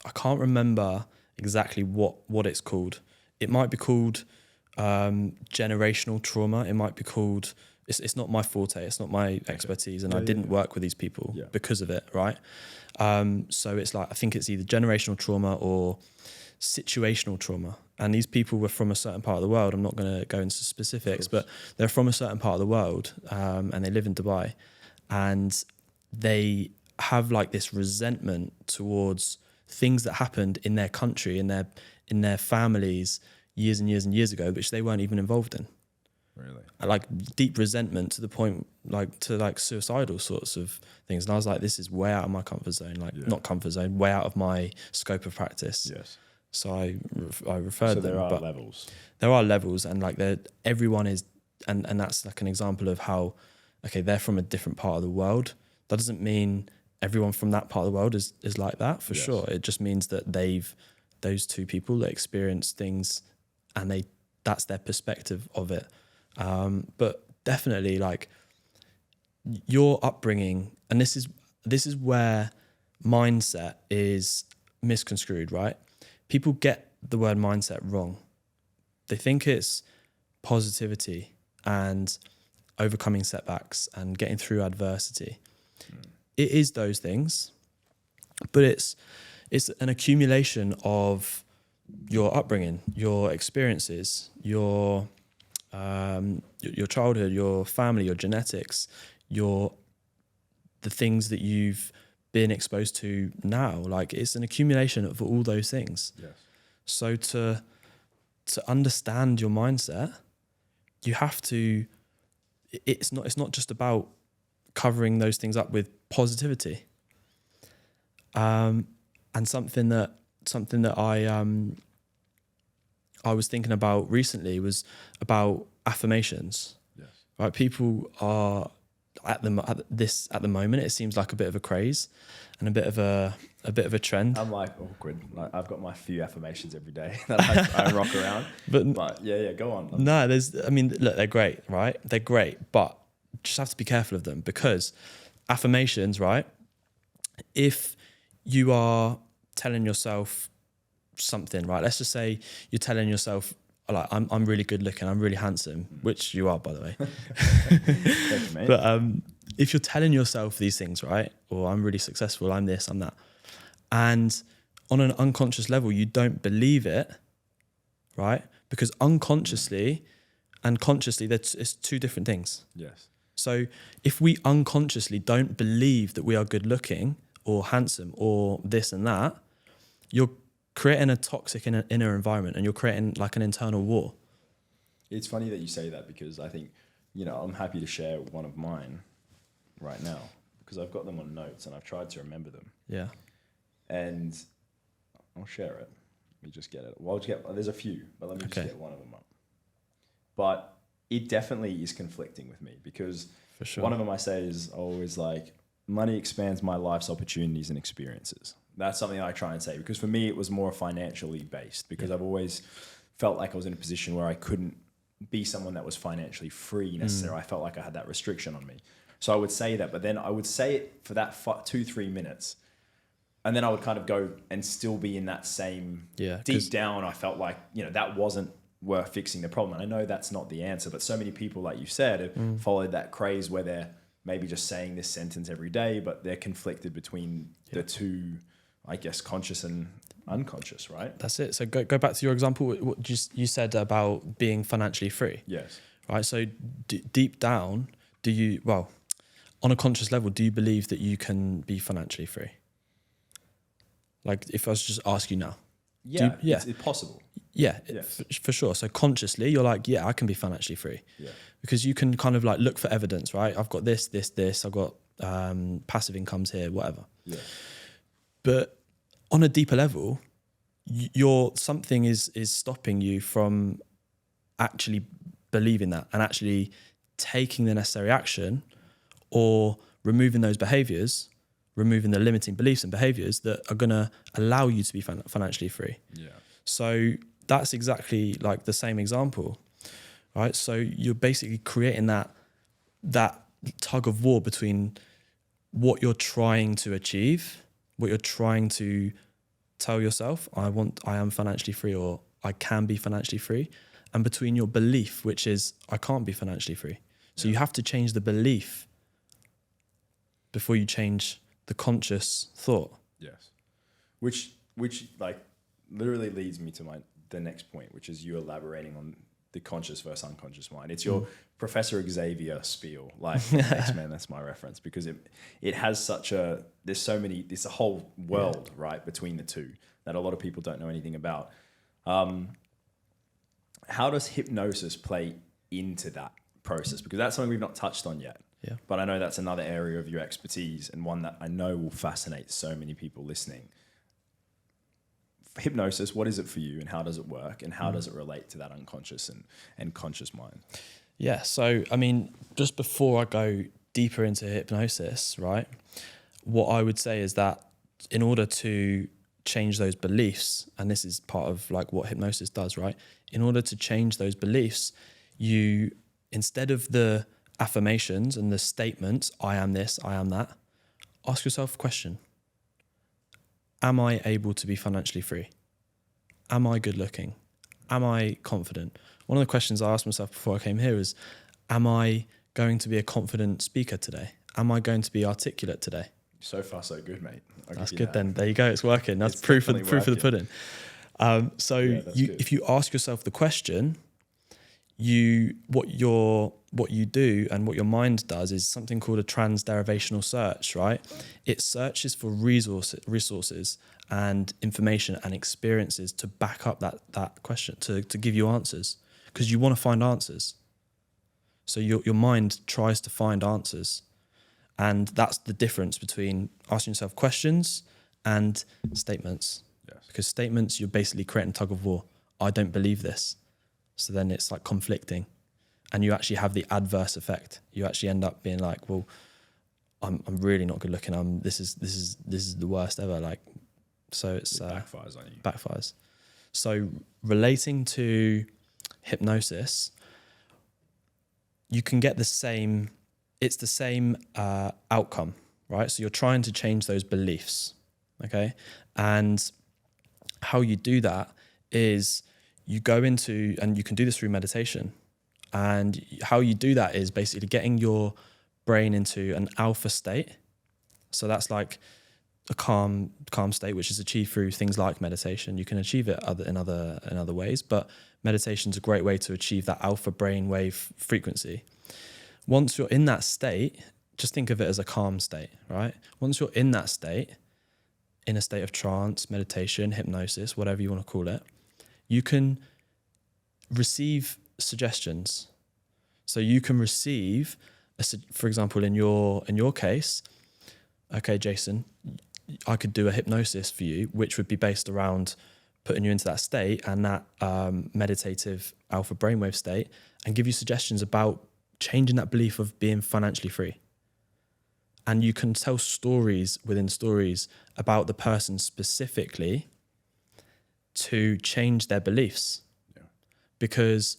I can't remember exactly what it's called. It might be called generational trauma. It might be called, it's not my forte, it's not my expertise, and I didn't work with these people because of it, right? So it's I think it's either generational trauma or situational trauma. And these people were from a certain part of the world. I'm not going to go into specifics, but they're from a certain part of the world, and they live in Dubai, and they have this resentment towards things that happened in their country, in their families years and years and years ago, which they weren't even involved in. Really? Deep resentment to the point to suicidal sorts of things. And I was like, this is way out of my comfort zone, not comfort zone, way out of my scope of practice. Yes. So I referred them. So there are levels. There are levels, and everyone is, and that's an example of how, they're from a different part of the world. That doesn't mean everyone from that part of the world is like that, for sure. It just means that those two people that experience things, and that's their perspective of it. But definitely your upbringing, and this is where mindset is misconstrued, right? People get the word mindset wrong. They think it's positivity and overcoming setbacks and getting through adversity. It is those things, but it's an accumulation of your upbringing, your experiences, your childhood, your family, your genetics, the things that you've been exposed to now. It's an accumulation of all those things. Yes. So to understand your mindset, you have to. It's not just about covering those things up with positivity. And something that I was thinking about recently was about affirmations. Yes. Right? People are at the moment. It seems like a bit of a craze and a bit of a trend. I'm awkward. I've got my few affirmations every day that I rock around. But yeah, go on. No, look, they're great, right? They're great, but just have to be careful of them, because affirmations, right? If you are telling yourself something, right? Let's just say you're telling yourself, I'm really good looking, I'm really handsome, which you are, by the way. Thank you, mate. But if you're telling yourself these things, right? Or I'm really successful, I'm this, I'm that. And on an unconscious level, you don't believe it, right? Because unconsciously and consciously, it's two different things. Yes. So if we unconsciously don't believe that we are good looking or handsome or this and that, you're creating a toxic inner environment, and you're creating an internal war. It's funny that you say that, because I think, I'm happy to share one of mine right now, because I've got them on notes and I've tried to remember them. Yeah. And I'll share it. Let me just get it. Well, there's a few, but let me just get one of them up. But it definitely is conflicting with me, because for sure, one of them I say is always money expands my life's opportunities and experiences. That's something I try and say, because for me, it was more financially based, because I've always felt like I was in a position where I couldn't be someone that was financially free necessarily. I felt like I had that restriction on me. So I would say that, but then I would say it for that 2-3 minutes. And then I would kind of go and still be in that same, deep down, I felt like, that wasn't worth fixing the problem. And I know that's not the answer, but so many people, like you said, have followed that craze where they're maybe just saying this sentence every day, but they're conflicted between the two, I guess, conscious and unconscious, right? That's it. So go back to your example. What you said about being financially free. Yes. Right. So deep down, on a conscious level, do you believe that you can be financially free? Like if I was to just ask you now. Yeah. It's possible. Yeah, for sure. So consciously, you're like, yeah, I can be financially free. Yeah. Because you can kind of like look for evidence, right? I've got this. I've got passive incomes here, whatever. Yeah. But on a deeper level, something is stopping you from actually believing that and actually taking the necessary action or removing those behaviors, removing the limiting beliefs and behaviors that are going to allow you to be financially free. Yeah. So that's exactly like the same example, right? So you're basically creating that tug of war between what you're trying to achieve, what you're trying to tell yourself, I am financially free, or I can be financially free, and between your belief, which is I can't be financially free. So you have to change the belief before you change the conscious thought. Yes. Which like literally leads me to the next point, which is you elaborating on the conscious versus unconscious mind. It's your Professor Xavier spiel, like X-Men, that's my reference, because it has there's a whole world, right, between the two that a lot of people don't know anything about. How does hypnosis play into that process? Because that's something we've not touched on yet. Yeah. But I know that's another area of your expertise and one that I know will fascinate so many people listening. Hypnosis, what is it for you and how does it work and how does it relate to that unconscious and conscious mind? Yeah. So, I mean, just before I go deeper into hypnosis, right, what I would say is that in order to change those beliefs, and this is part of like what hypnosis does, right? In order to change those beliefs, you, instead of the affirmations and the statements, I am this, I am that, ask yourself a question. Am I able to be financially free? Am I good looking? Am I confident? One of the questions I asked myself before I came here is, am I going to be a confident speaker today? Am I going to be articulate today? So far, so good, mate. That's good then. There you go. It's working. That's proof of the pudding. If you ask yourself the question, what you do and what your mind does is something called a transderivational search, right? It searches for resources and information and experiences to back up that question, to give you answers, because you want to find answers. So your mind tries to find answers. And that's the difference between asking yourself questions and statements. Yes. Because statements, you're basically creating tug of war. I don't believe this. So then it's like conflicting, and you actually have the adverse effect. You actually end up being like, well, I'm really not good looking. This is the worst ever. Like, so it backfires on you. Backfires. So relating to hypnosis, you can get the same outcome, right? So you're trying to change those beliefs, okay? And how you do that is you go into, and you can do this through meditation. And how you do that is basically getting your brain into an alpha state. So that's like a calm state, which is achieved through things like meditation. You can achieve it in other ways, but meditation is a great way to achieve that alpha brainwave frequency. Once you're in that state, just think of it as a calm state, right? Once you're in that state, in a state of trance, meditation, hypnosis, whatever you want to call it, you can receive suggestions. So you can receive, for example, in your case, okay, Jason, I could do a hypnosis for you, which would be based around putting you into that state and that meditative alpha brainwave state, and give you suggestions about changing that belief of being financially free. And you can tell stories within stories about the person specifically to change their beliefs. Yeah. Because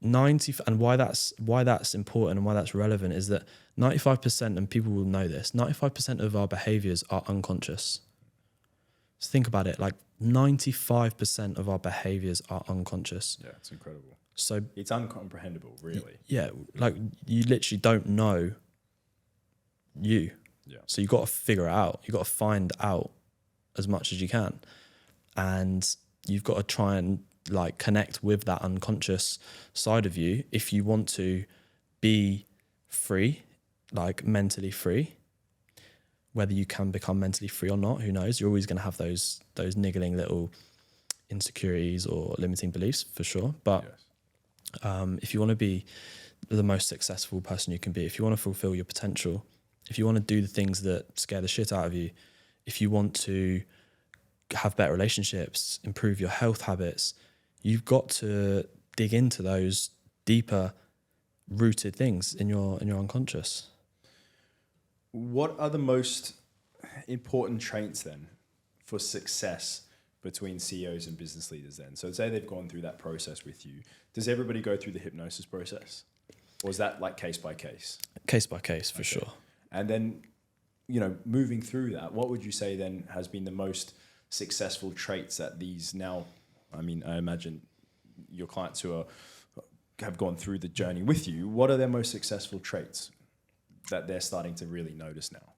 why that's important and why that's relevant is that 95%, and people will know this, 95% of our behaviors are unconscious. So think about it, like 95% of our behaviors are unconscious. Yeah, it's incredible. So It's uncomprehendable, really. yeah, like you literally don't know you. Yeah. So you got to figure it out. You got to find out as much as you can. And you've got to try and like connect with that unconscious side of you if you want to be free, like mentally free. Whether you can become mentally free or not, who knows? You're always going to have those niggling little insecurities or limiting beliefs for sure. But if you want to be the most successful person you can be, if you want to fulfill your potential, if you want to do the things that scare the shit out of you, if you want to have better relationships, improve your health habits, you've got to dig into those deeper rooted things in your unconscious. What are the most important traits then for success between CEOs and business leaders then? So say they've gone through that process with you. Does everybody go through the hypnosis process? Or is that like case by case? Case by case, for sure. And then, moving through that, what would you say then has been the most successful traits that these now, I imagine your clients who have gone through the journey with you, what are their most successful traits that they're starting to really notice now?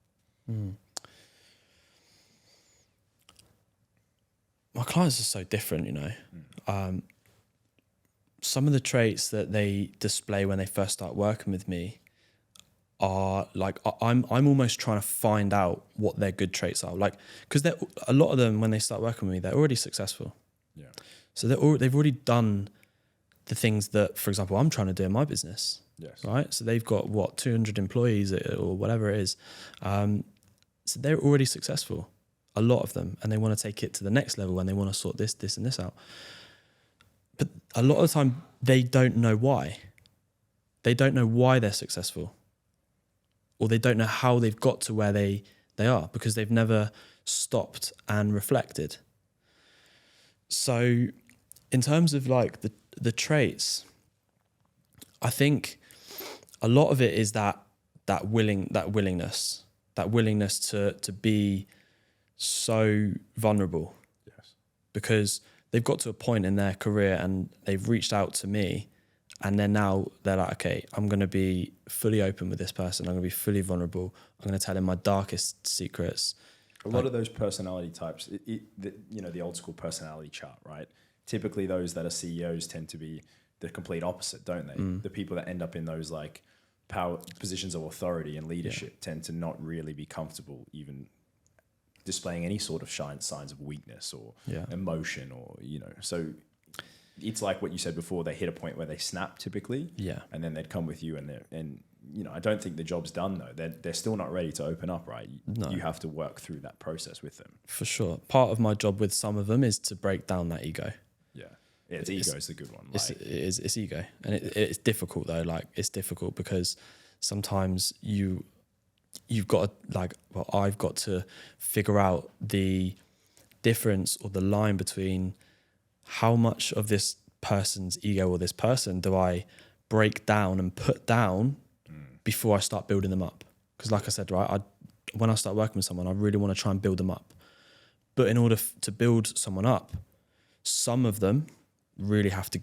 My clients are so different, some of the traits that they display when they first start working with me are like, I'm almost trying to find out what their good traits are. Like, because a lot of them, when they start working with me, they're already successful. Yeah. So they've already done the things that, for example, I'm trying to do in my business. Yes. Right. So they've got 200 employees or whatever it is. So they're already successful, a lot of them, and they want to take it to the next level and they want to sort this and this out. But a lot of the time they don't know why. They don't know why they're successful, or they don't know how they've got to where they are because they've never stopped and reflected. So in terms of like the traits, I think a lot of it is that willingness to be so vulnerable. Yes. Because they've got to a point in their career and they've reached out to me, and then now they're like, okay, I'm going to be fully open with this person. I'm going to be fully vulnerable. I'm going to tell him my darkest secrets. A lot of those personality types, the old school personality chart, right? Typically those that are CEOs tend to be the complete opposite, don't they? The people that end up in those like power positions of authority and leadership tend to not really be comfortable even displaying any sort of signs of weakness or emotion or, so it's like what you said before, they hit a point where they snap typically, and then they'd come with you and I don't think the job's done though. They're still not ready to open up, right? No. You have to work through that process with them. For sure. Part of my job with some of them is to break down that ego. Yeah, ego is the good one. It's ego, and it's difficult though. Like it's difficult because sometimes you've got to I've got to figure out the difference or the line between how much of this person's ego or this person do I break down and put down before I start building them up. Because like I said, right, when I start working with someone, I really want to try and build them up. But in order to build someone up, some of them really have to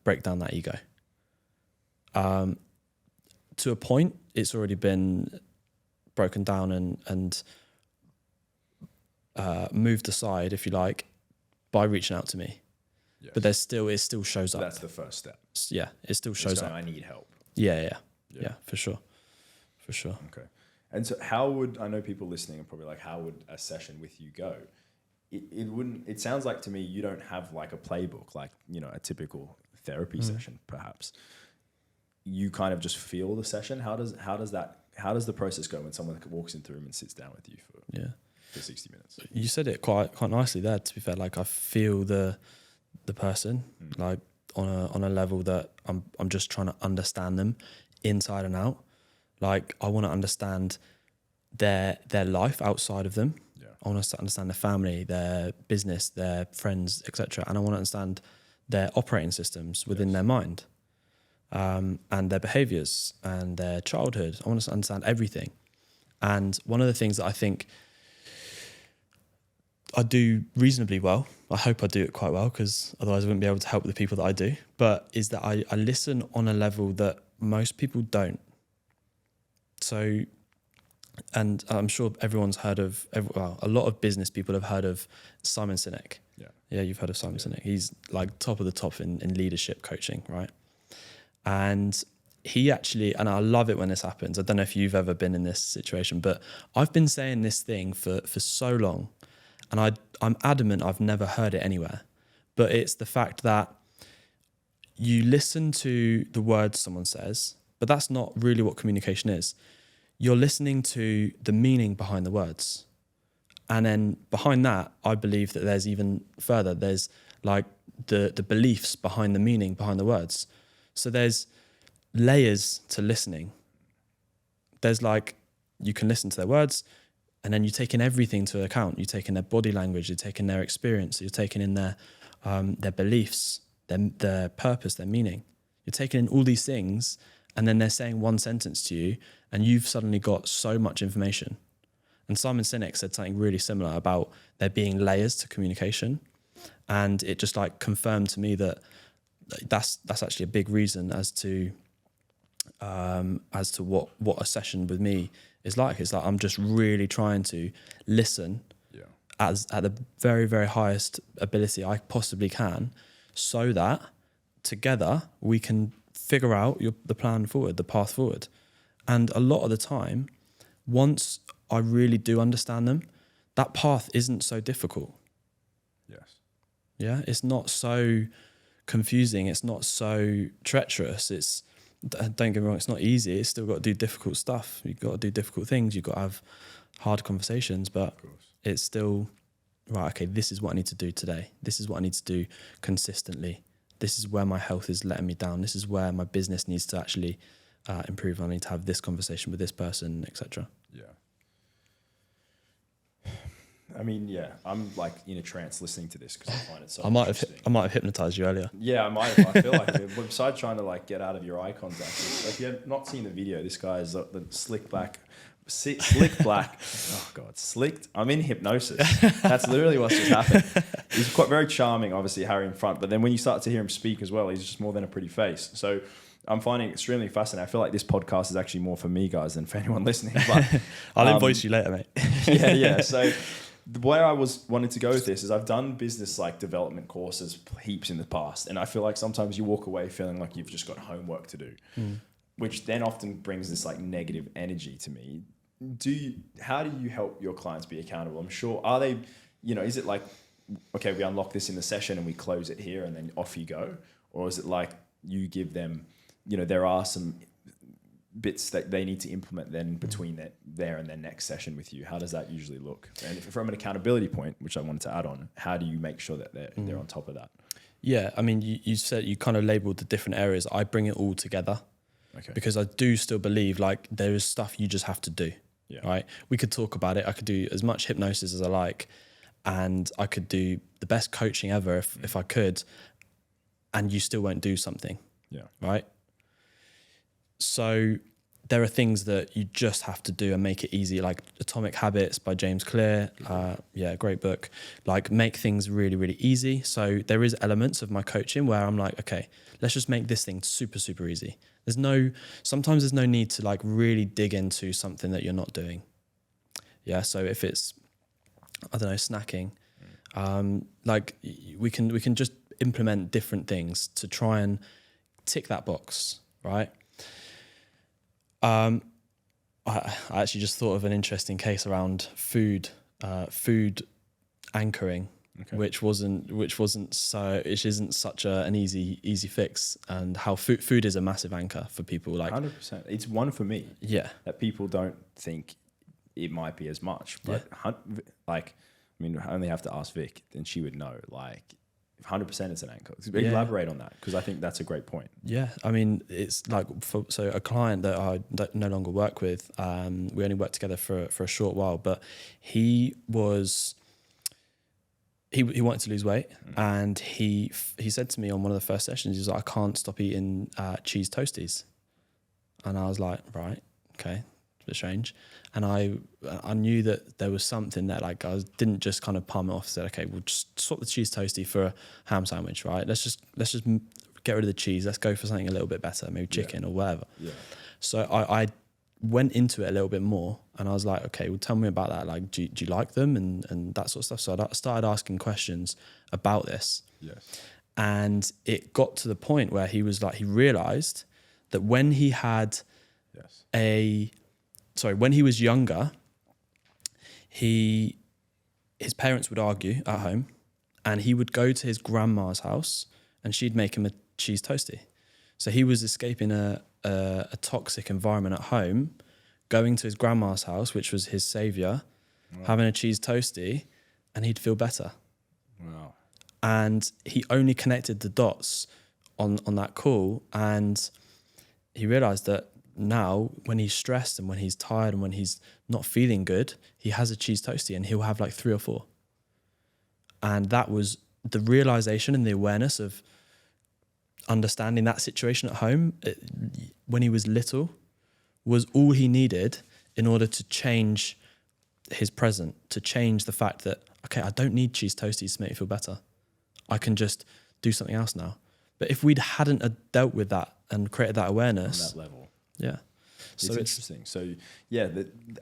break down that ego. To a point, it's already been broken down and moved aside, if you like, by reaching out to me. Yes. But it still shows up. That's the first step. Yeah, it still shows up. I need help. Yeah, for sure. Okay. And so I know people listening are probably like, how would a session with you go? It sounds like to me, you don't have like a playbook, like, a typical therapy session, perhaps. You kind of just feel the session. How does the process go when someone walks into the room and sits down with you for 60 minutes? You said it quite nicely there, to be fair. Like I feel the person, like on a level that I'm just trying to understand them inside and out. Like I want to understand their life outside of them. Yeah. I want to understand their family, their business, their friends, etc. And I want to understand their operating systems within their mind, and their behaviors and their childhood. I want to understand everything. And one of the things that I think I do reasonably well. I hope I do it quite well, because otherwise I wouldn't be able to help the people that I do. But is that I listen on a level that most people don't. So, and I'm sure everyone's heard of, a lot of business people have heard of Simon Sinek. Yeah, you've heard of Simon Sinek. He's like top of the top in leadership coaching, right? And he actually, and I love it when this happens. I don't know if you've ever been in this situation, but I've been saying this thing for so long, and I'm adamant I've never heard it anywhere. But it's the fact that you listen to the words someone says, but that's not really what communication is. You're listening to the meaning behind the words. And then behind that, I believe that there's even further. There's like the beliefs behind the meaning behind the words. So there's layers to listening. There's like, you can listen to their words, and then you're taking everything into account. You're taking their body language, you're taking their experience, you're taking in their beliefs, their purpose, their meaning. You're taking in all these things, and then they're saying one sentence to you, and you've suddenly got so much information. And Simon Sinek said something really similar about there being layers to communication. And it just like confirmed to me that that's actually a big reason as to what a session with me is like. It's like I'm just really trying to listen at the very, very highest ability I possibly can, so that together we can figure out the plan forward, the path forward. And a lot of the time, once I really do understand them, that path isn't so difficult. Yes. Yeah, it's not so confusing. It's not so treacherous. Don't get me wrong, it's not easy. It's still got to do difficult stuff. You've got to do difficult things. You've got to have hard conversations, but it's still, right, okay, this is what I need to do today. This is what I need to do consistently. This is where my health is letting me down. This is where my business needs to actually improve. I need to have this conversation with this person, etc. Yeah. I mean, yeah, I'm like in a trance listening to this because I find it so interesting. I might have hypnotized you earlier. Yeah, I might have. I feel like it. Besides trying to like get out of your eye contact, like you have not seen the video. This guy is the slick black. Oh God, slicked. I'm in hypnosis. That's literally what's just happened. He's quite very charming, obviously, Harri in front. But then when you start to hear him speak as well, he's just more than a pretty face. So I'm finding it extremely fascinating. I feel like this podcast is actually more for me, guys, than for anyone listening. But I'll invoice you later, mate. Yeah. So where I was wanting to go with this is I've done business like development courses heaps in the past, and I feel like sometimes you walk away feeling like you've just got homework to do, which then often brings this like negative energy to me. How do you help your clients be accountable? I'm sure, are they, is it like, okay, we unlock this in the session and we close it here and then off you go? Or is it like you give them, there are some bits that they need to implement then between there and their next session with you? How does that usually look? And from an accountability point, which I wanted to add on, how do you make sure that they're on top of that? Yeah, I mean, you said you kind of labeled the different areas. I bring it all together. Okay. Because I do still believe like there is stuff you just have to do. Yeah. Right. We could talk about it. I could do as much hypnosis as I like, and I could do the best coaching ever if I could, and you still won't do something. Yeah. Right. So there are things that you just have to do and make it easy, like Atomic Habits by James Clear. Great book. Like make things really, really easy. So there is elements of my coaching where I'm like, okay, let's just make this thing super, super easy. Sometimes there's no need to like really dig into something that you're not doing. Yeah. So if it's, I don't know, snacking, like we can just implement different things to try and tick that box. Right. I actually just thought of an interesting case around food anchoring. Okay. Which isn't such an easy fix, and how food is a massive anchor for people. Like 100%, it's one for me. Yeah, that people don't think it might be as much, but I only have to ask Vic, then she would know. Like 100% it's an anchor. Elaborate on that, because I think that's a great point. Yeah, I mean it's like so a client that I no longer work with. We only worked together for a short while, but he wanted to lose weight, and he said to me on one of the first sessions, he was like, I can't stop eating cheese toasties. And I was like, right, okay, bit strange. And I knew that there was something that like I didn't just kind of palm it off and said, okay, we'll just swap the cheese toastie for a ham sandwich, right? Let's just get rid of the cheese. Let's go for something a little bit better, maybe chicken or whatever. Yeah. So I went into it a little bit more, and I was like, okay, well, tell me about that. Like, do you like them and that sort of stuff? So I started asking questions about this. Yes. And it got to the point where he realized that when he had when he was younger, his parents would argue at home, and he would go to his grandma's house and she'd make him a cheese toastie. So he was escaping a toxic environment at home, going to his grandma's house, which was his savior, having a cheese toastie, and he'd feel better. Wow. And he only connected the dots on that call, and he realized that now when he's stressed and when he's tired and when he's not feeling good, he has a cheese toastie and he'll have like 3 or 4. And that was the realization and the awareness of understanding that situation at home when he was little was all he needed in order to change his present, to change the fact that, okay, I don't need cheese toasties to make me feel better. I can just do something else now. But if we hadn't dealt with that and created that awareness... On that level. Yeah. So it's interesting. So yeah,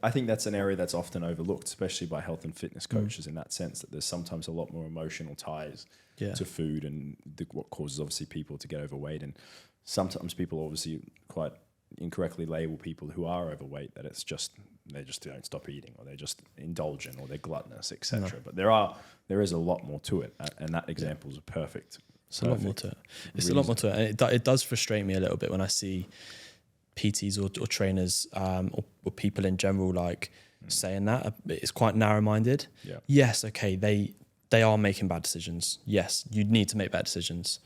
I think that's an area that's often overlooked, especially by health and fitness coaches in that sense, that there's sometimes a lot more emotional ties to food and what causes obviously people to get overweight. And sometimes people obviously quite incorrectly label people who are overweight that it's just, they just don't stop eating or they're just indulgent or they're gluttonous, etc. No. But there is a lot more to it. And that example is a perfect. It's a lot more to it. It's a lot more to it. And it does frustrate me a little bit when I see PTs or trainers or people in general like saying that. It's quite narrow-minded. Yeah. Yes, okay, they are making bad decisions. Yes, you need to make bad decisions.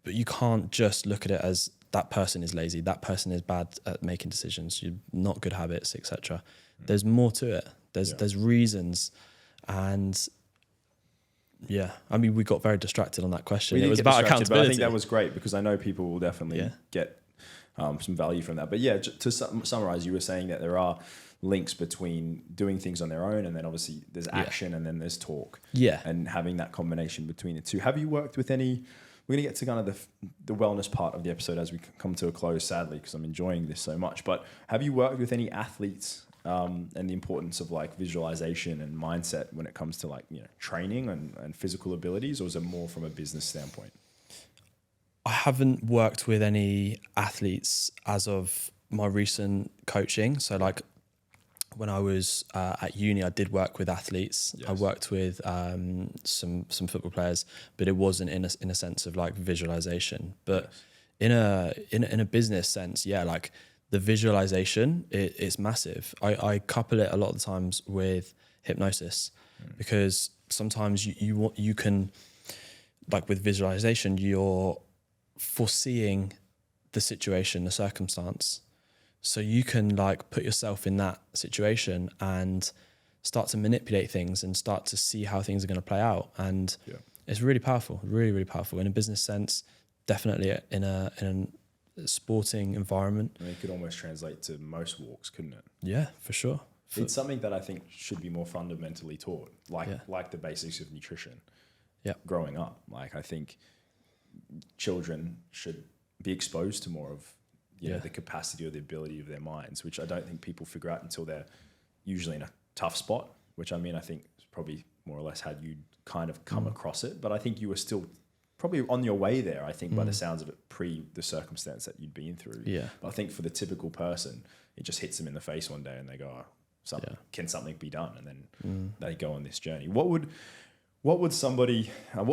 But you can't just look at it as that person is lazy, that person is bad at making decisions, you're not good habits, etc. There's more to it. There's reasons. And yeah, I mean, we got very distracted on that question. It was about accountability. But I think that was great because I know people will definitely get some value from that. But yeah, to summarize, you were saying that there are links between doing things on their own and then obviously there's action and then there's talk. Yeah. And having that combination between the two. Have you worked with any, we're going to get to kind of the wellness part of the episode as we come to a close, sadly, because I'm enjoying this so much. But have you worked with any athletes and the importance of like visualization and mindset when it comes to like, you know, training and physical abilities, or is it more from a business standpoint? I haven't worked with any athletes as of my recent coaching. So like when I was at uni, I did work with athletes. Yes. I worked with some football players, but it wasn't in a sense of like visualization. But yes. in a business sense, yeah, like the visualization, it's massive. I couple it a lot of the times with hypnosis because sometimes you can, like with visualization, you're foreseeing the situation, the circumstance. So you can like put yourself in that situation and start to manipulate things and start to see how things are going to play out. And it's really powerful, really, really powerful in a business sense, definitely in a sporting environment. I mean, it could almost translate to most walks, couldn't it? Yeah, for sure. It's something that I think should be more fundamentally taught, like the basics of nutrition. Yeah, growing up, like I think children should be exposed to more of the capacity or the ability of their minds, which I don't think people figure out until they're usually in a tough spot, which I mean, I think is probably more or less had you kind of come across it. But I think you were still probably on your way there, I think, by the sounds of it, pre the circumstance that you'd been through. Yeah. But I think for the typical person, it just hits them in the face one day and they go, can something be done? And then they go on this journey. What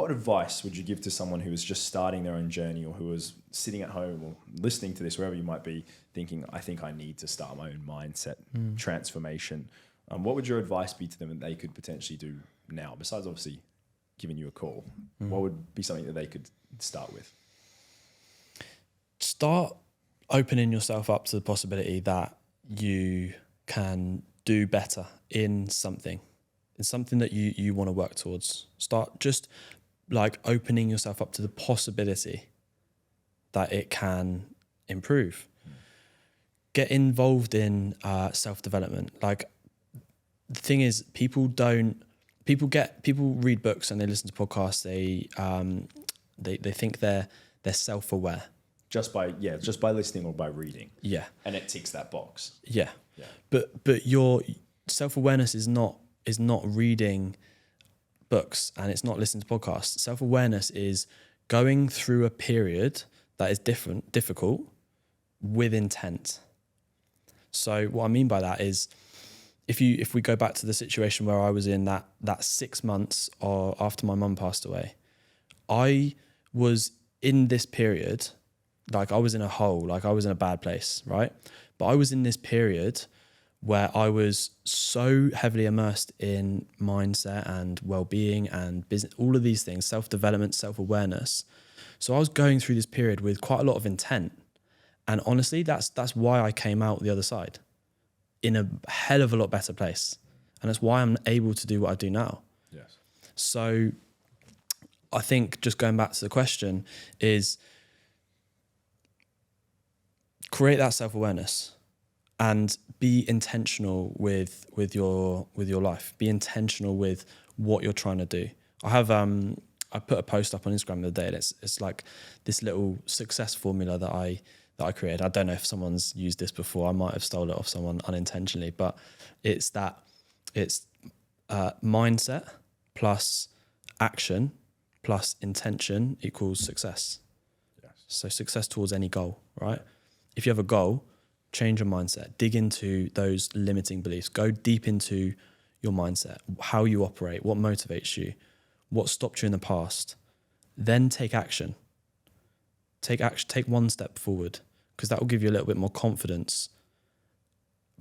advice would you give to someone who is just starting their own journey, or who is sitting at home or listening to this, wherever you might be, thinking, I think I need to start my own mindset transformation? What would your advice be to them that they could potentially do now, besides obviously giving you a call? What would be something that they could start with? Start opening yourself up to the possibility that you can do better in something. It's something that you want to work towards. Start just like opening yourself up to the possibility that it can improve. get involved in self-development. Like, the thing is, people read books and they listen to podcasts. They think they're self-aware. Just by listening or by reading. Yeah. And it ticks that box. Yeah. Yeah. But your self-awareness is not reading books and it's not listening to podcasts. Self-awareness is going through a period that is difficult with intent. So what I mean by that is, if we go back to the situation where I was in that 6 months after my mum passed away, I was in this period, like I was in a hole, like I was in a bad place, right? But I was in this period where I was so heavily immersed in mindset and well-being and business, all of these things, self-development, self-awareness. So I was going through this period with quite a lot of intent. And honestly, that's why I came out the other side in a hell of a lot better place. And that's why I'm able to do what I do now. Yes. So I think, just going back to the question, is create that self-awareness and be intentional with your life. Be intentional with what you're trying to do. I put a post up on Instagram the other day, and it's like this little success formula that I created. I don't know if someone's used this before. I might have stolen it off someone unintentionally, but it's mindset plus action plus intention equals success. Yes. So success towards any goal, right? If you have a goal, change your mindset, dig into those limiting beliefs, go deep into your mindset, how you operate, what motivates you, what stopped you in the past. Then take action. Take one step forward, because that will give you a little bit more confidence.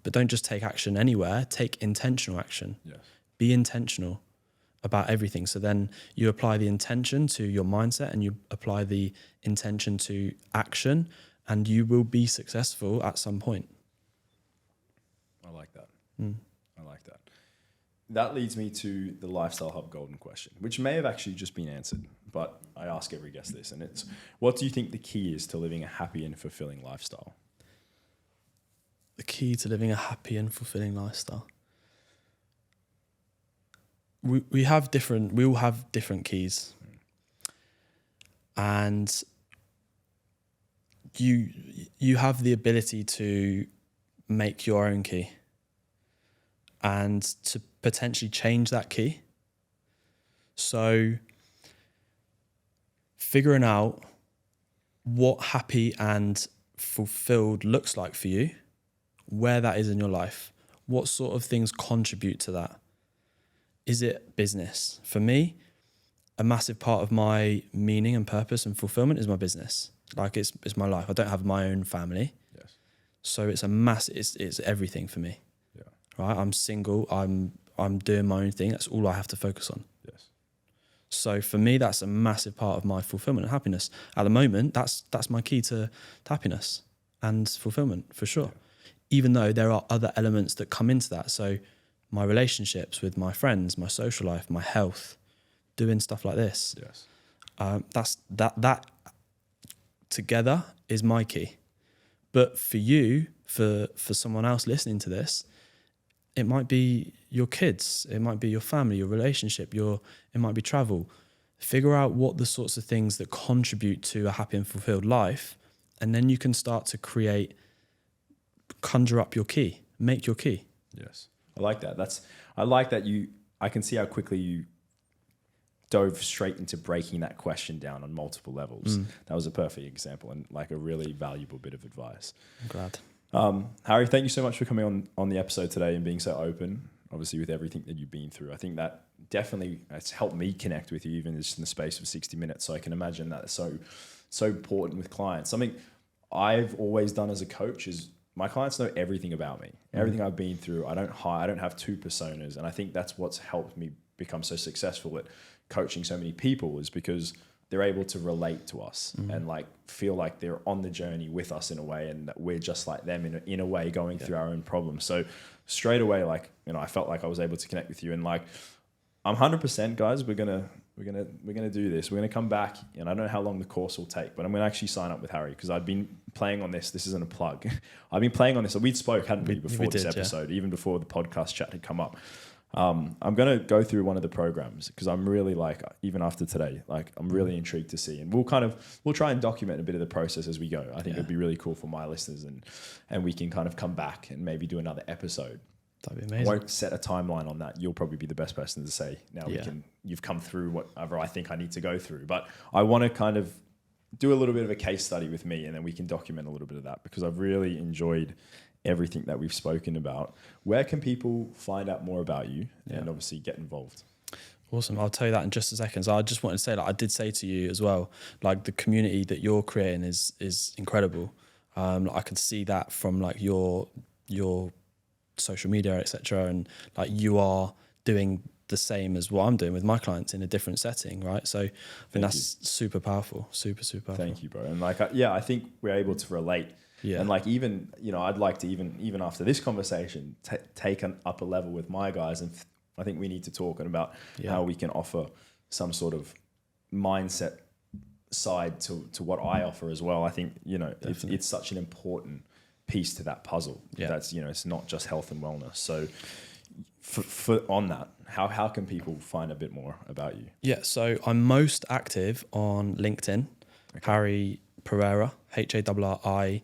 But don't just take action anywhere, take intentional action. Yes. Be intentional about everything. So then you apply the intention to your mindset and you apply the intention to action, and you will be successful at some point. I like that. I like that. That leads me to the Lifestyle Hub golden question, which may have actually just been answered, but I ask every guest this, and it's, what do you think the key is to living a happy and fulfilling lifestyle? The key to living a happy and fulfilling lifestyle. We all have different keys. And you have the ability to make your own key and to potentially change that key. So figuring out what happy and fulfilled looks like for you, where that is in your life, what sort of things contribute to that. Is it business? For me, a massive part of my meaning and purpose and fulfillment is my business. Like it's my life. I don't have my own family. Yes. So it's it's everything for me. Yeah. Right? I'm single. I'm doing my own thing. That's all I have to focus on. Yes. So for me, that's a massive part of my fulfillment and happiness. At the moment, that's my key to happiness and fulfillment, for sure. Yeah. Even though there are other elements that come into that. So my relationships with my friends, my social life, my health, doing stuff like this. Yes. That together is my key. But for you, for someone else listening to this, it might be your kids, it might be your family, your relationship, it might be travel. Figure out what the sorts of things that contribute to a happy and fulfilled life, and then you can start to conjure up your key, make your key. Yes. I like that. I like that I can see how quickly you dove straight into breaking that question down on multiple levels. That was a perfect example and like a really valuable bit of advice. I'm glad. Harri, thank you so much for coming on the episode today and being so open, obviously, with everything that you've been through. I think that definitely has helped me connect with you, even just in the space of 60 minutes. So I can imagine that it's so important with clients. Something I've always done as a coach is my clients know everything about me, everything I've been through. I don't have two personas. And I think that's what's helped me become so successful at coaching so many people, is because they're able to relate to us and like feel like they're on the journey with us in a way, and that we're just like them in a way going through our own problems. So straight away, like, I felt like I was able to connect with you. And like, I'm 100%, guys. We're gonna do this. We're gonna come back, and I don't know how long the course will take, but I'm gonna actually sign up with Harri because I've been playing on this. This isn't a plug. I've been playing on this. We spoke, hadn't we, before this episode, even before the podcast chat had come up. I'm gonna go through one of the programs because I'm really like, even after today, like I'm really intrigued to see, and we'll try and document a bit of the process as we go. I think it'd be really cool for my listeners, and we can kind of come back and maybe do another episode. That'd be amazing. I won't set a timeline on that. You'll probably be the best person to say. Now you've come through whatever I think I need to go through, but I want to kind of do a little bit of a case study with me, and then we can document a little bit of that because I've really enjoyed everything that we've spoken about. Where can people find out more about you and obviously get involved? Awesome. I'll tell you that in just a second. So I just wanted to say, like I did say to you as well, like the community that you're creating is incredible. I can see that from like your social media, etc. And like you are doing the same as what I'm doing with my clients in a different setting, right? So I think that's super powerful, super powerful. Thank you, bro. And like, I think we're able to relate. Yeah. And like, even, I'd like to even after this conversation, take an upper level with my guys. And I think we need to talk about how we can offer some sort of mindset side to what I offer as well. I think, it's such an important piece to that puzzle. Yeah. That's, it's not just health and wellness. So for on that, how can people find a bit more about you? Yeah. So I'm most active on LinkedIn, Harri Pereira, HARRIPEREIRA.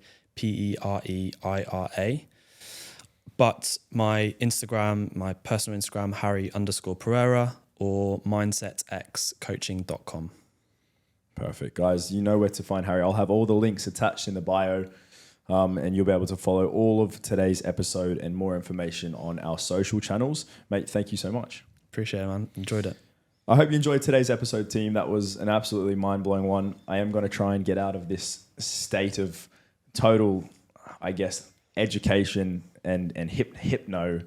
But my Instagram, my personal Instagram, Harri_Pereira, or mindsetxcoaching.com. Perfect. Guys, you know where to find Harri. I'll have all the links attached in the bio. And you'll be able to follow all of today's episode and more information on our social channels. Mate, thank you so much. Appreciate it, man. Enjoyed it. I hope you enjoyed today's episode, team. That was an absolutely mind-blowing one. I am going to try and get out of this state of total, I guess, education and hypnosis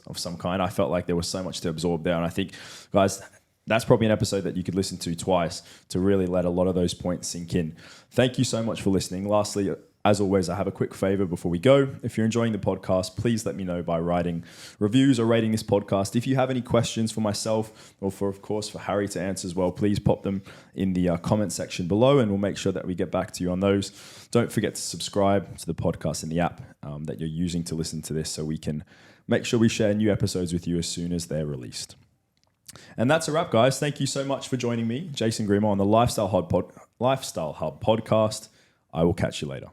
of some kind. I felt like there was so much to absorb there. And I think, guys, that's probably an episode that you could listen to twice to really let a lot of those points sink in. Thank you so much for listening. Lastly, as always, I have a quick favor before we go. If you're enjoying the podcast, please let me know by writing reviews or rating this podcast. If you have any questions for myself or of course, for Harri to answer as well, please pop them in the comment section below and we'll make sure that we get back to you on those. Don't forget to subscribe to the podcast in the app that you're using to listen to this so we can make sure we share new episodes with you as soon as they're released. And that's a wrap, guys. Thank you so much for joining me, Jason Grima, on the Lifestyle Hub podcast. I will catch you later.